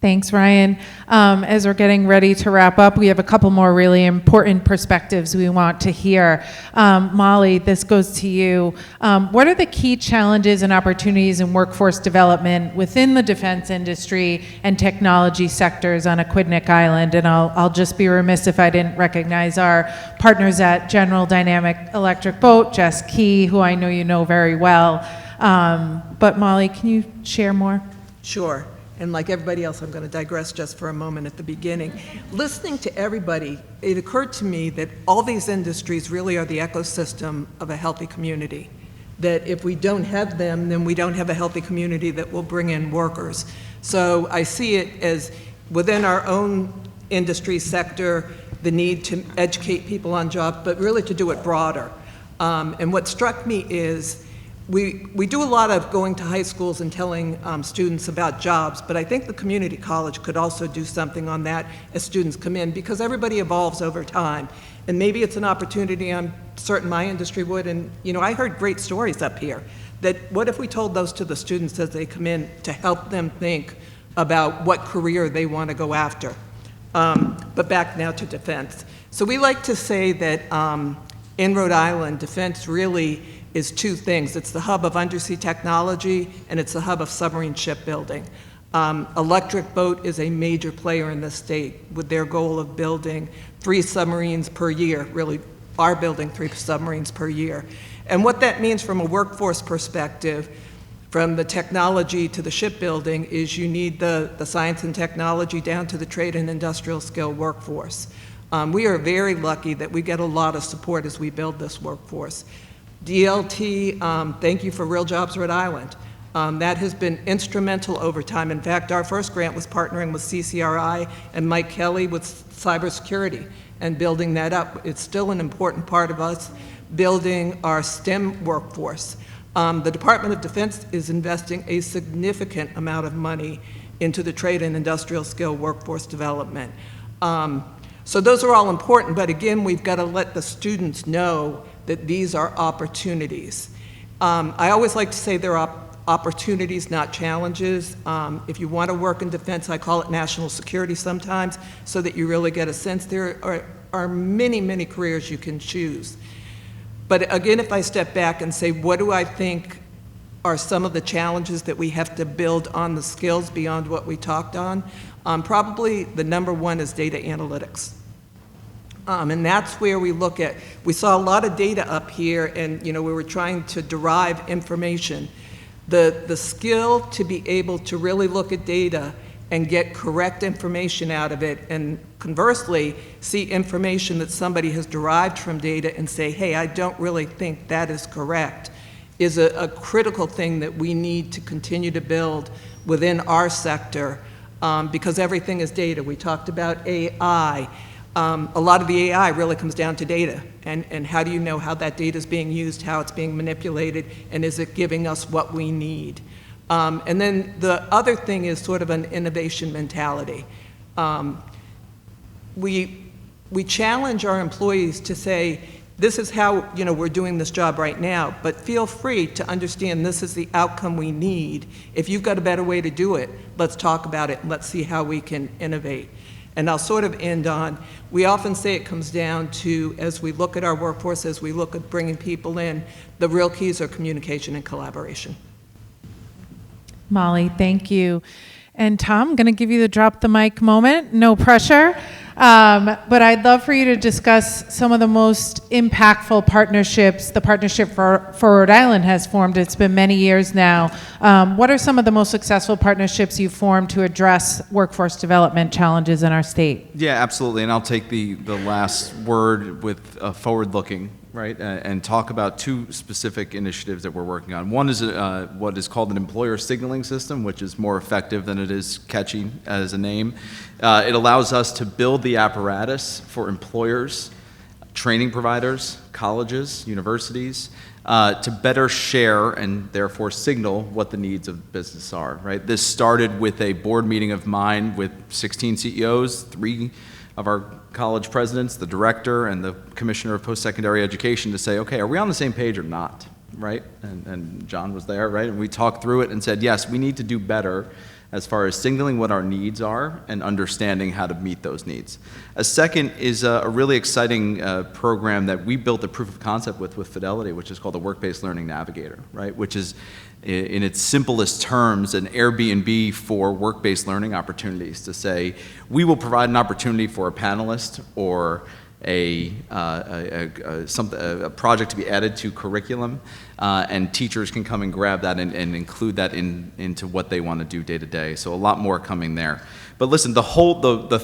Thanks, Ryan. As we're getting ready to wrap up, we have a couple more really important perspectives we want to hear. Molly, this goes to you. What are the key challenges and opportunities in workforce development within the defense industry and technology sectors on Aquidneck Island? And I'll just be remiss if I didn't recognize our partners at General Dynamic Electric Boat, Jess Key, who I know you know very well. But Molly, can you share more? Sure. And like everybody else, I'm going to digress just for a moment at the beginning. Listening to everybody, it occurred to me that all these industries really are the ecosystem of a healthy community. That if we don't have them, then we don't have a healthy community that will bring in workers. So I see it as within our own industry sector, the need to educate people on jobs, but really to do it broader. And what struck me is we do a lot of going to high schools and telling students about jobs, but I think the community college could also do something on that as students come in, because everybody evolves over time. And maybe it's an opportunity, I'm certain my industry would, and I heard great stories up here, that what if we told those to the students as they come in to help them think about what career they want to go after. But back now to defense. So we like to say that in Rhode Island, defense really is two things. It's the hub of undersea technology, and it's the hub of submarine shipbuilding. Electric Boat is a major player in the state with their goal of building 3 submarines per year, really are building 3 submarines per year. And what that means from a workforce perspective, from the technology to the shipbuilding, is you need the science and technology down to the trade and industrial skill workforce. We are very lucky that we get a lot of support as we build this workforce. DLT, thank you for Real Jobs Rhode Island. That has been instrumental over time. In fact, our first grant was partnering with CCRI and Mike Kelly with cybersecurity and building that up. It's still an important part of us building our STEM workforce. The Department of Defense is investing a significant amount of money into the trade and industrial skill workforce development. So those are all important, but again, we've got to let the students know that these are opportunities. I always like to say there are opportunities, not challenges. If you want to work in defense, I call it national security sometimes, so that you really get a sense. There are many, many careers you can choose. But again, if I step back and say, what do I think are some of the challenges that we have to build on the skills beyond what we talked on? Probably the number one is data analytics. And that's where we look at, we saw a lot of data up here, and we were trying to derive information. The skill to be able to really look at data and get correct information out of it, and conversely, see information that somebody has derived from data and say, hey, I don't really think that is correct, is a critical thing that we need to continue to build within our sector, because everything is data. We talked about AI. A lot of the AI really comes down to data, and how do you know how that data is being used, how it's being manipulated, and is it giving us what we need? And then the other thing is sort of an innovation mentality. We challenge our employees to say, this is how we're doing this job right now, but feel free to understand this is the outcome we need. If you've got a better way to do it, let's talk about it, and let's see how we can innovate. And I'll sort of end on, we often say it comes down to, as we look at our workforce, as we look at bringing people in, the real keys are communication and collaboration. Molly, thank you. And Tom, I'm going to give you the drop the mic moment. No pressure. But I'd love for you to discuss some of the most impactful partnerships the Partnership for Rhode Island has formed. It's been many years now. What are some of the most successful partnerships you've formed to address workforce development challenges in our state? Yeah, absolutely. And I'll take the last word with forward-looking, right, and talk about two specific initiatives that we're working on. One is what is called an employer signaling system, which is more effective than it is catchy as a name. It allows us to build the apparatus for employers, training providers, colleges, universities, to better share and therefore signal what the needs of business are, right? This started with a board meeting of mine with 16 CEOs, 3 of our college presidents, the director, and the commissioner of post-secondary education to say, okay, are we on the same page or not, right? And John was there, right? And we talked through it and said, yes, we need to do better as far as signaling what our needs are and understanding how to meet those needs. A second is a really exciting program that we built a proof of concept with Fidelity, which is called the Work-Based Learning Navigator, right? Which is, in its simplest terms, an Airbnb for work-based learning opportunities to say, we will provide an opportunity for a panelist or a project to be added to curriculum, and teachers can come and grab that and include that into what they want to do day to day. So a lot more coming there. But listen, the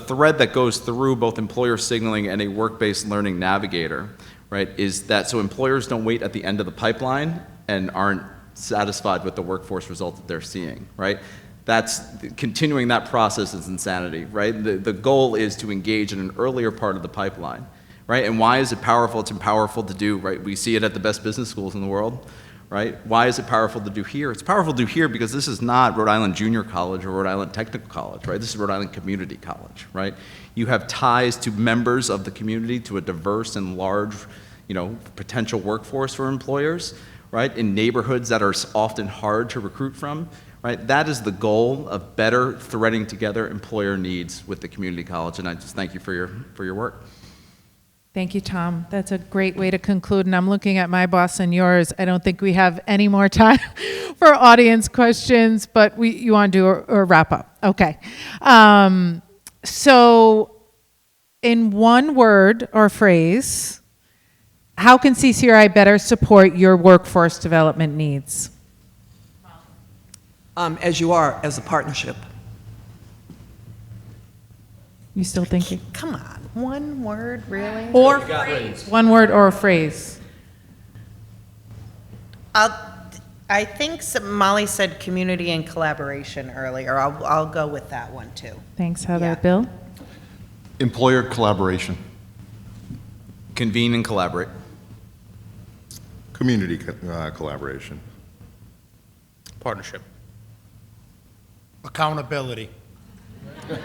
thread that goes through both employer signaling and a work-based learning navigator, right, is that so employers don't wait at the end of the pipeline and aren't satisfied with the workforce results that they're seeing, right? That's continuing that process is insanity, right? The goal is to engage in an earlier part of the pipeline, right? And why is it powerful? It's powerful to do, right? We see it at the best business schools in the world, right? Why is it powerful to do here? It's powerful to do here because this is not Rhode Island Junior College or Rhode Island Technical College, right? This is Rhode Island Community College, right? You have ties to members of the community, to a diverse and large, potential workforce for employers, right? In neighborhoods that are often hard to recruit from, right? That is the goal of better threading together employer needs with the community college, and I just thank you for your work. Thank you, Tom. That's a great way to conclude, and I'm looking at my boss and yours. I don't think we have any more time for audience questions, but you want to do a wrap up. Okay. So in one word or phrase, how can CCRI better support your workforce development needs? As you are, as a partnership. You still thinking? Come on, one word, really? Or phrase. One word or a phrase. I think Molly said community and collaboration earlier. I'll go with that one too. Thanks, Heather. Yeah. Bill? Employer collaboration. Convene and collaborate. Community collaboration. Partnership. Accountability.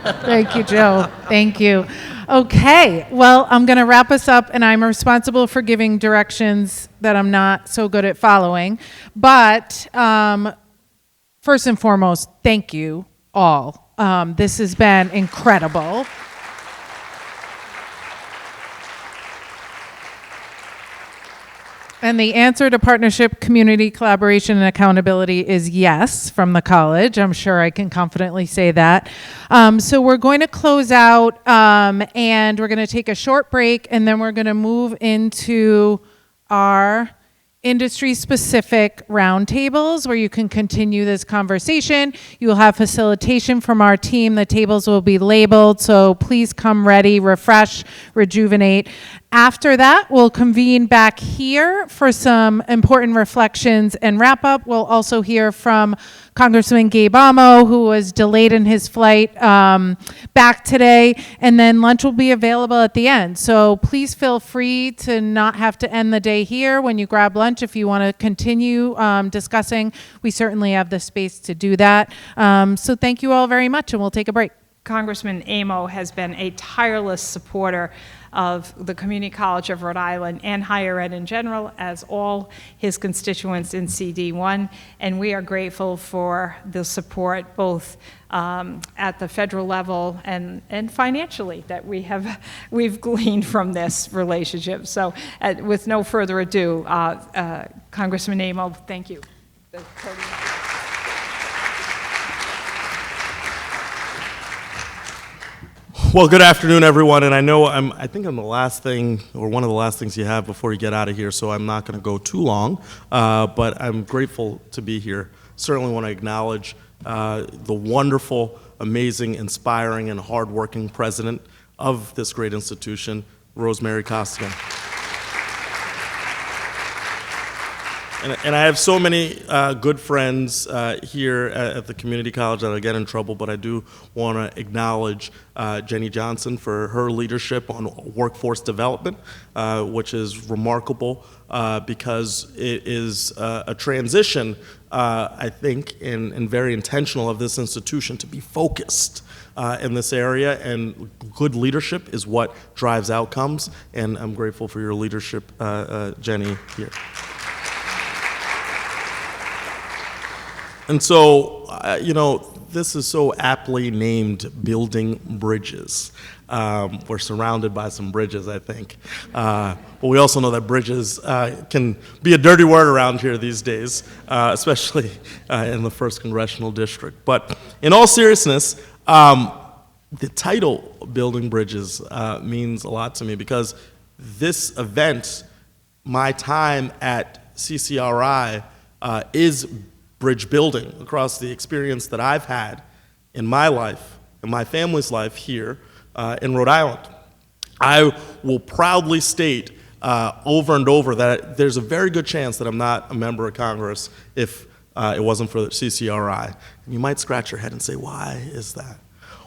Thank you, Joe. Thank you. Okay, well, I'm going to wrap us up, and I'm responsible for giving directions that I'm not so good at following. But first and foremost, thank you all. This has been incredible. And the answer to partnership, community collaboration, and accountability is yes from the college. I'm sure I can confidently say that. So we're going to close out, and we're going to take a short break, and then we're going to move into our industry-specific roundtables where you can continue this conversation. You will have facilitation from our team. The tables will be labeled, so please come ready, refresh, rejuvenate. After that, we'll convene back here for some important reflections and wrap up. We'll also hear from Congressman Gabe Amo, who was delayed in his flight back today, and then lunch will be available at the end. So please feel free to not have to end the day here when you grab lunch. If you want to continue discussing, we certainly have the space to do that. So thank you all very much, and we'll take a break. Congressman Amo has been a tireless supporter of the Community College of Rhode Island and higher ed in general, as all his constituents in CD1, and we are grateful for the support both at the federal level and financially that we've gleaned from this relationship. So with no further ado, Congressman Amo, thank you. The podium. Well, good afternoon, everyone. And I know I think I'm the last thing, or one of the last things you have before you get out of here, so I'm not going to go too long. But I'm grateful to be here. Certainly want to acknowledge the wonderful, amazing, inspiring, and hardworking president of this great institution, Rosemary Costigan. And I have so many good friends here at the community college that I get in trouble, but I do want to acknowledge Jenny Johnson for her leadership on workforce development, which is remarkable because it is a transition, I think, and very intentional of this institution to be focused in this area, and good leadership is what drives outcomes, and I'm grateful for your leadership, Jenny, here. And so, this is so aptly named Building Bridges. We're surrounded by some bridges, I think. But we also know that bridges can be a dirty word around here these days, especially in the 1st Congressional District. But in all seriousness, the title Building Bridges means a lot to me because this event, my time at CCRI, is bridge building across the experience that I've had in my life, in my family's life here in Rhode Island. I will proudly state over and over that there's a very good chance that I'm not a member of Congress if it wasn't for the CCRI. And you might scratch your head and say, why is that?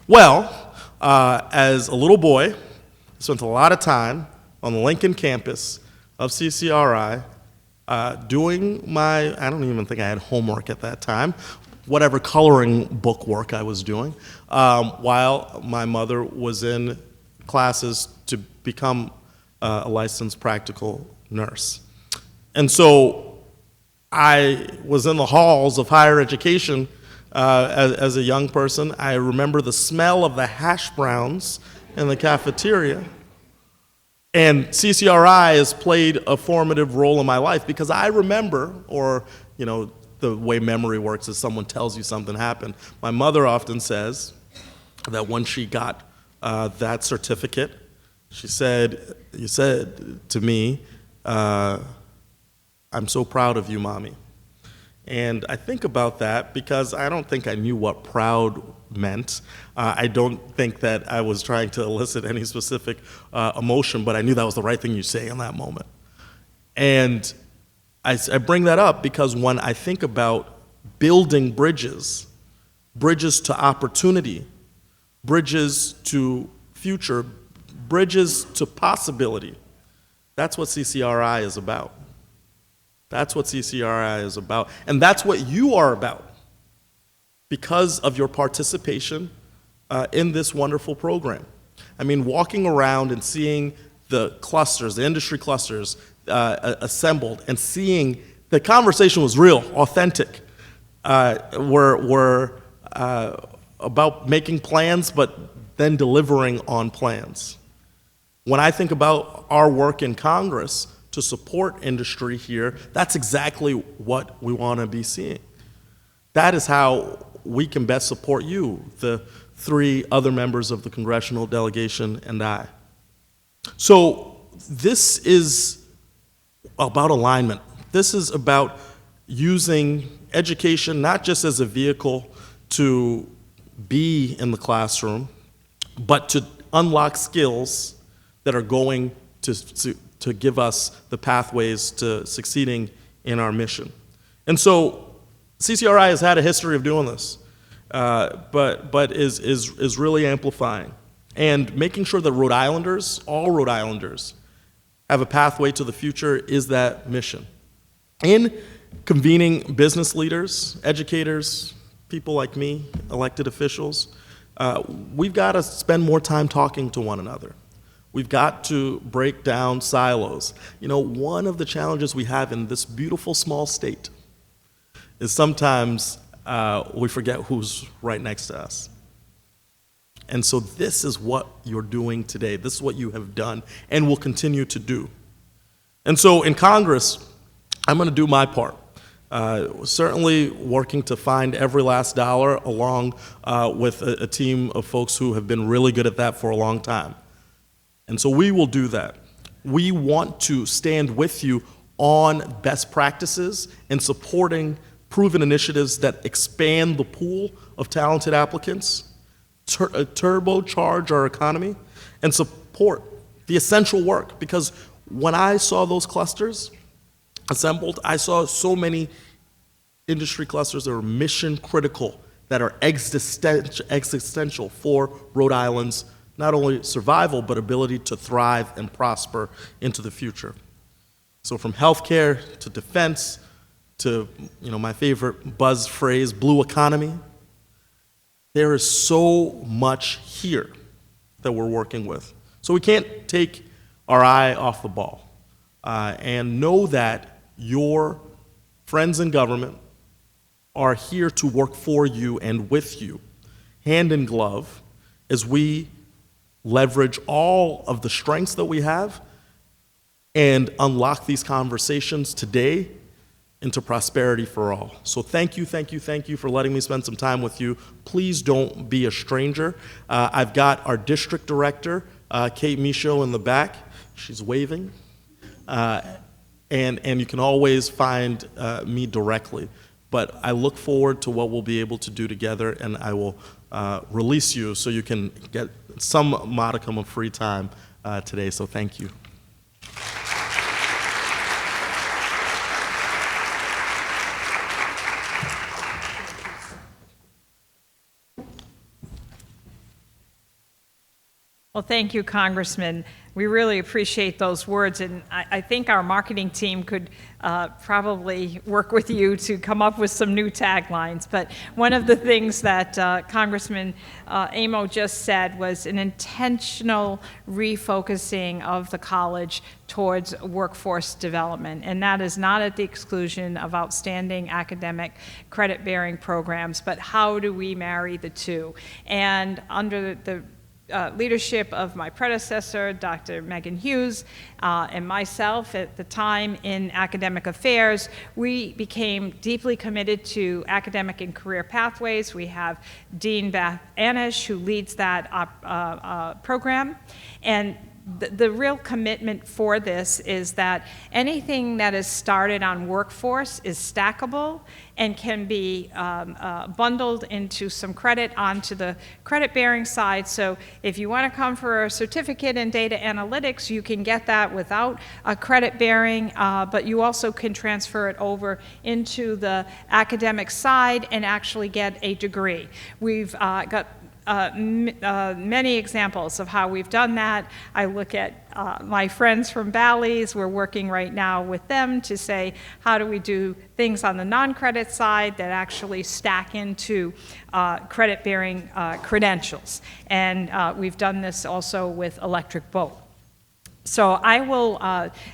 Well, as a little boy, I spent a lot of time on the Lincoln campus of CCRI doing my, I don't even think I had homework at that time, whatever coloring book work I was doing, while my mother was in classes to become a licensed practical nurse. And so I was in the halls of higher education as a young person. I remember the smell of the hash browns in the cafeteria. And CCRI has played a formative role in my life because I remember, or, the way memory works is someone tells you something happened. My mother often says that when she got that certificate, you said to me, I'm so proud of you, Mommy. And I think about that because I don't think I knew what proud meant. I don't think that I was trying to elicit any specific emotion, but I knew that was the right thing you say in that moment. And I bring that up because when I think about building bridges, bridges to opportunity, bridges to future, bridges to possibility, that's what CCRI is about. That's what CCRI is about. And that's what you are about because of your participation in this wonderful program. I mean, walking around and seeing the clusters, the industry clusters assembled, and seeing the conversation was real, authentic. We're about making plans, but then delivering on plans. When I think about our work in Congress to support industry here, that's exactly what we want to be seeing. That is how we can best support you, the 3 other members of the congressional delegation and I. So this is about alignment. This is about using education not just as a vehicle to be in the classroom, but to unlock skills that are going to give us the pathways to succeeding in our mission. And so CCRI has had a history of doing this, but is really amplifying and making sure that Rhode Islanders, all Rhode Islanders, have a pathway to the future is that mission. In convening business leaders, educators, people like me, elected officials, we've got to spend more time talking to one another. We've got to break down silos. One of the challenges we have in this beautiful small state is sometimes we forget who's right next to us. And so this is what you're doing today. This is what you have done and will continue to do. And so in Congress, I'm going to do my part. Certainly working to find every last dollar along with a team of folks who have been really good at that for a long time. And so we will do that. We want to stand with you on best practices and supporting proven initiatives that expand the pool of talented applicants, turbocharge our economy, and support the essential work. Because when I saw those clusters assembled, I saw so many industry clusters that are mission critical, that are existential for Rhode Island's not only survival, but ability to thrive and prosper into the future. So from healthcare to defense to, my favorite buzz phrase, blue economy, there is so much here that we're working with. So we can't take our eye off the ball. And know that your friends in government are here to work for you and with you, hand in glove, as we leverage all of the strengths that we have and unlock these conversations today into prosperity for all. So thank you for letting me spend some time with you. Please don't be a stranger. I've got our district director, Kate Michaud, in the back. She's waving. And you can always find me directly. But I look forward to what we'll be able to do together, and I will release you so you can get some modicum of free time today. So thank you. Well, thank you, Congressman. We really appreciate those words, and I think our marketing team could probably work with you to come up with some new taglines. But one of the things that Congressman Amo just said was an intentional refocusing of the college towards workforce development, and that is not at the exclusion of outstanding academic credit-bearing programs, but how do we marry the two? And under the leadership of my predecessor, Dr. Megan Hughes, and myself at the time in academic affairs, we became deeply committed to academic and career pathways. We have Dean Beth Anish, who leads that program. And the real commitment for this is that anything that is started on workforce is stackable and can be bundled into some credit onto the credit-bearing side. So if you want to come for a certificate in data analytics, you can get that without a credit-bearing, but you also can transfer it over into the academic side and actually get a degree. We've got many examples of how we've done that. I look at my friends from Bally's. We're working right now with them to say, how do we do things on the non-credit side that actually stack into credit-bearing credentials? And we've done this also with Electric Boat. So I will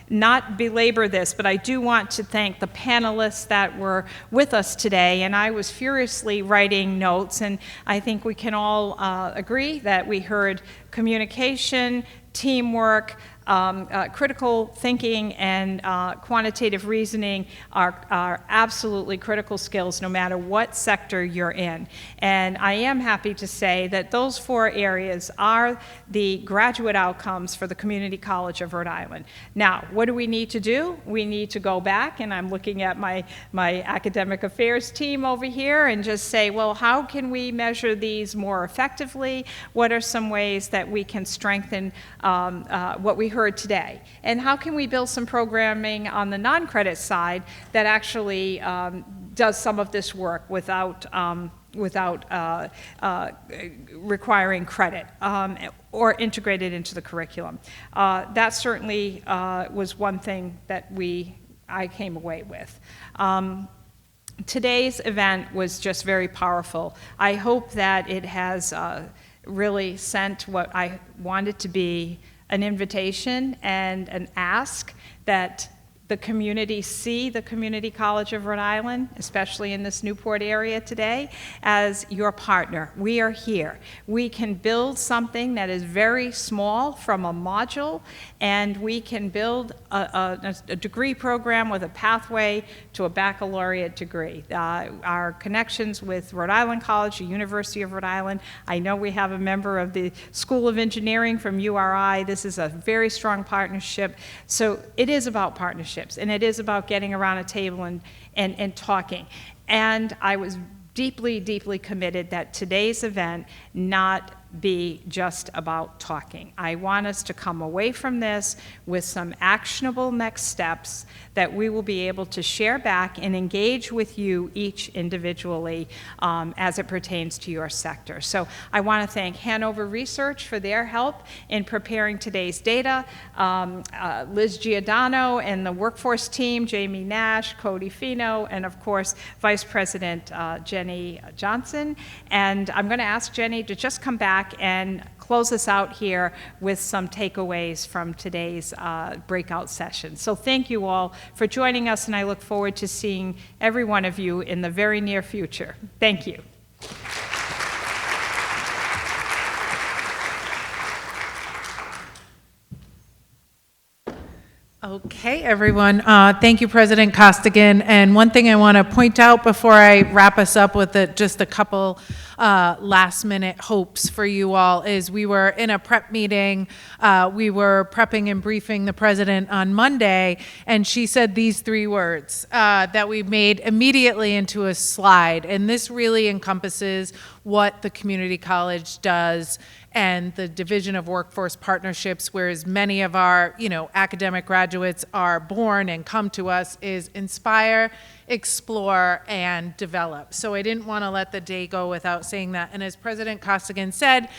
not belabor this, but I do want to thank the panelists that were with us today. And I was furiously writing notes, and I think we can all agree that we heard communication, teamwork, critical thinking, and quantitative reasoning are absolutely critical skills no matter what sector you're in. And I am happy to say that those 4 areas are the graduate outcomes for the Community College of Rhode Island. Now, what do we need to do? We need to go back, and I'm looking at my academic affairs team over here, and just say, well, how can we measure these more effectively? What are some ways that we can strengthen what we heard today? And how can we build some programming on the non-credit side that actually does some of this work without requiring credit or integrated into the curriculum? That certainly was one thing that I came away with. Today's event was just very powerful. I hope that it has really sent what I wanted to be an invitation and an ask that the the community see the Community College of Rhode Island, especially in this Newport area today, as your partner. We are here. We can build something that is very small from a module, and we can build a degree program with a pathway to a baccalaureate degree. Our connections with Rhode Island College, the University of Rhode Island, I know we have a member of the School of Engineering from URI. This is a very strong partnership. So it is about partnerships, and it is about getting around a table and talking. And I was deeply, deeply committed that today's event not be just about talking. I want us to come away from this with some actionable next steps that we will be able to share back and engage with you each individually as it pertains to your sector. So I want to thank Hanover Research for their help in preparing today's data, Liz Giordano and the workforce team, Jamie Nash, Cody Fino, and of course, Vice President Jenny Johnson. And I'm going to ask Jenny to just come back and close us out here with some takeaways from today's breakout session. So thank you all for joining us, and I look forward to seeing every one of you in the very near future. Thank you. Okay, everyone. Thank you, President Costigan. And one thing I want to point out before I wrap us up with just a couple last-minute hopes for you all is we were in a prep meeting. We were prepping and briefing the president on Monday, and she said these three words that we made immediately into a slide. And this really encompasses what the community college does and the Division of Workforce Partnerships, whereas many of our, academic graduates are born and come to us, is inspire, explore, and develop. So I didn't want to let the day go without saying that. And as President Costigan said,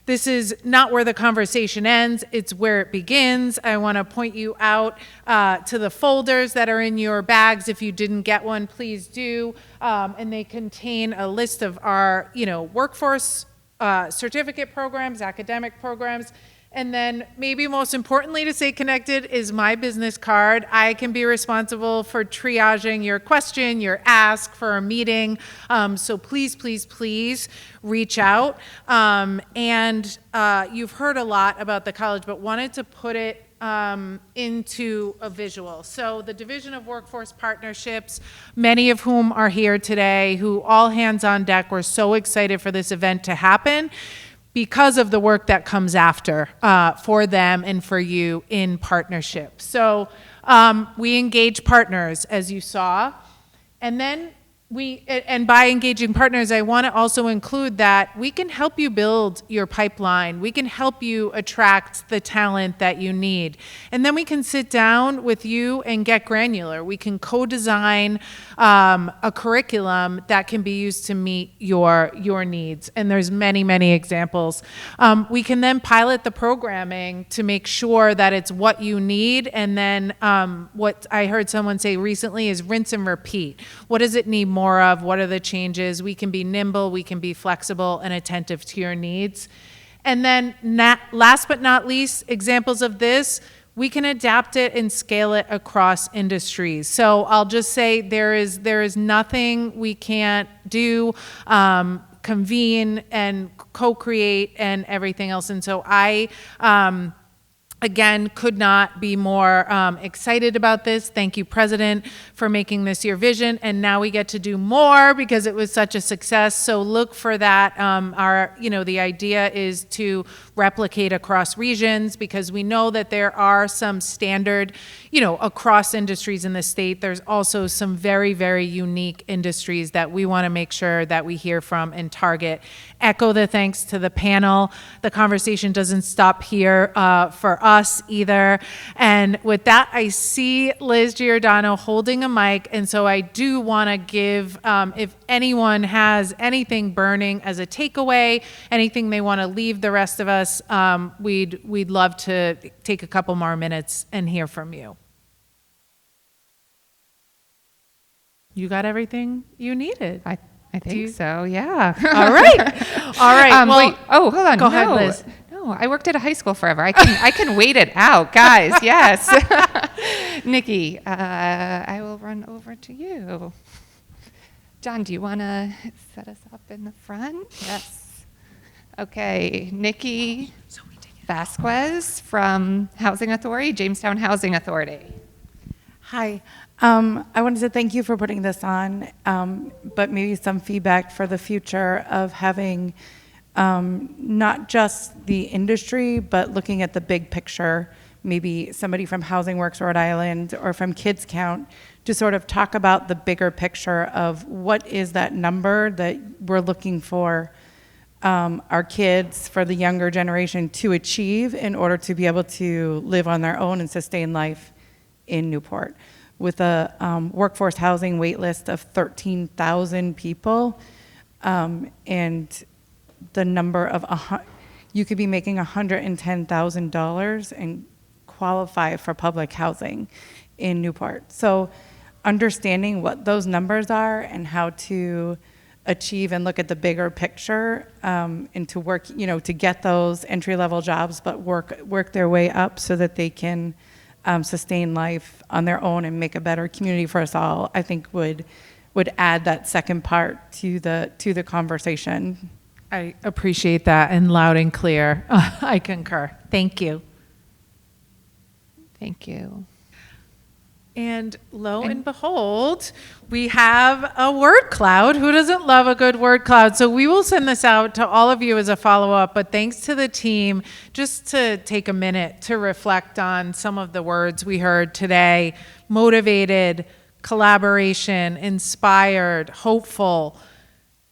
this is not where the conversation ends, it's where it begins. I want to point you out to the folders that are in your bags. If you didn't get one, please do. And they contain a list of our, workforce certificate programs, academic programs, and then maybe most importantly to stay connected is my business card. I can be responsible for triaging your question, your ask for a meeting. So please, please, please reach out. And you've heard a lot about the college, but wanted to put it into a visual. So the Division of Workforce Partnerships, many of whom are here today, who all hands on deck, we're so excited for this event to happen because of the work that comes after for them and for you in partnership. So we engage partners, as you saw, and then and by engaging partners, I want to also include that we can help you build your pipeline. We can help you attract the talent that you need. And then we can sit down with you and get granular. We can co-design a curriculum that can be used to meet your needs. And there's many, many examples. We can then pilot the programming to make sure that it's what you need. And then what I heard someone say recently is rinse and repeat. What does it need more of? What are the changes? We can be nimble, we can be flexible and attentive to your needs. And then last but not least, examples of this, we can adapt it and scale it across industries. So I'll just say there is nothing we can't do, convene and co-create and everything else. And so I, again, could not be more excited about this. Thank you, President, for making this your vision. And now we get to do more because it was such a success. So look for that. The idea is to replicate across regions because we know that there are some standard, across industries in the state. There's also some very, very unique industries that we want to make sure that we hear from and target. Echo the thanks to the panel. The conversation doesn't stop here for us either. And with that, I see Liz Giordano holding a mic. And so I do want to give, if anyone has anything burning as a takeaway, anything they want to leave the rest of us, we'd love to take a couple more minutes and hear from you. You got everything you needed? I think so, yeah. All right. All right. Wait. Oh, hold on. Go ahead, Liz. No, I worked at a high school forever. I can wait it out, guys. Yes. Nikki, I will run over to you. John, do you want to set us up in the front? Yes. Okay, Nikki Vasquez from Housing Authority, Jamestown Housing Authority. Hi. I wanted to thank you for putting this on, but maybe some feedback for the future of having not just the industry, but looking at the big picture, maybe somebody from Housing Works Rhode Island or from Kids Count to sort of talk about the bigger picture of what is that number that we're looking for our kids, for the younger generation to achieve in order to be able to live on their own and sustain life in Newport. With a workforce housing wait list of 13,000 people, and the number of, you could be making $110,000 and qualify for public housing in Newport. So understanding what those numbers are and how to achieve and look at the bigger picture, and to work, to get those entry-level jobs, but work their way up so that they can sustain life on their own and make a better community for us all, I think would add that second part to the conversation. I appreciate that, and loud and clear. I concur. Thank you. Thank you. And lo and behold, we have a word cloud. Who doesn't love a good word cloud? So we will send this out to all of you as a follow-up, but thanks to the team, just to take a minute to reflect on some of the words we heard today. Motivated, collaboration, inspired, hopeful,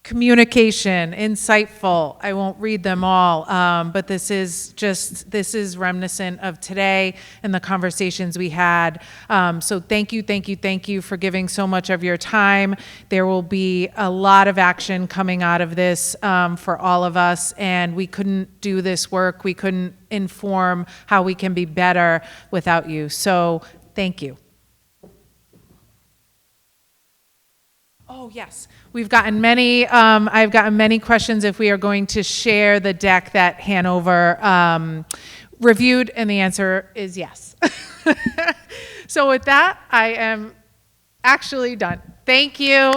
communication, insightful. I won't read them all, but this is reminiscent of today and the conversations we had. So thank you for giving so much of your time. There will be a lot of action coming out of this for all of us, and we couldn't do this work, we couldn't inform how we can be better without you. So thank you. Oh, yes. We've gotten many, I've gotten many questions if we are going to share the deck that Hanover reviewed, and the answer is yes. So with that, I am actually done. Thank you.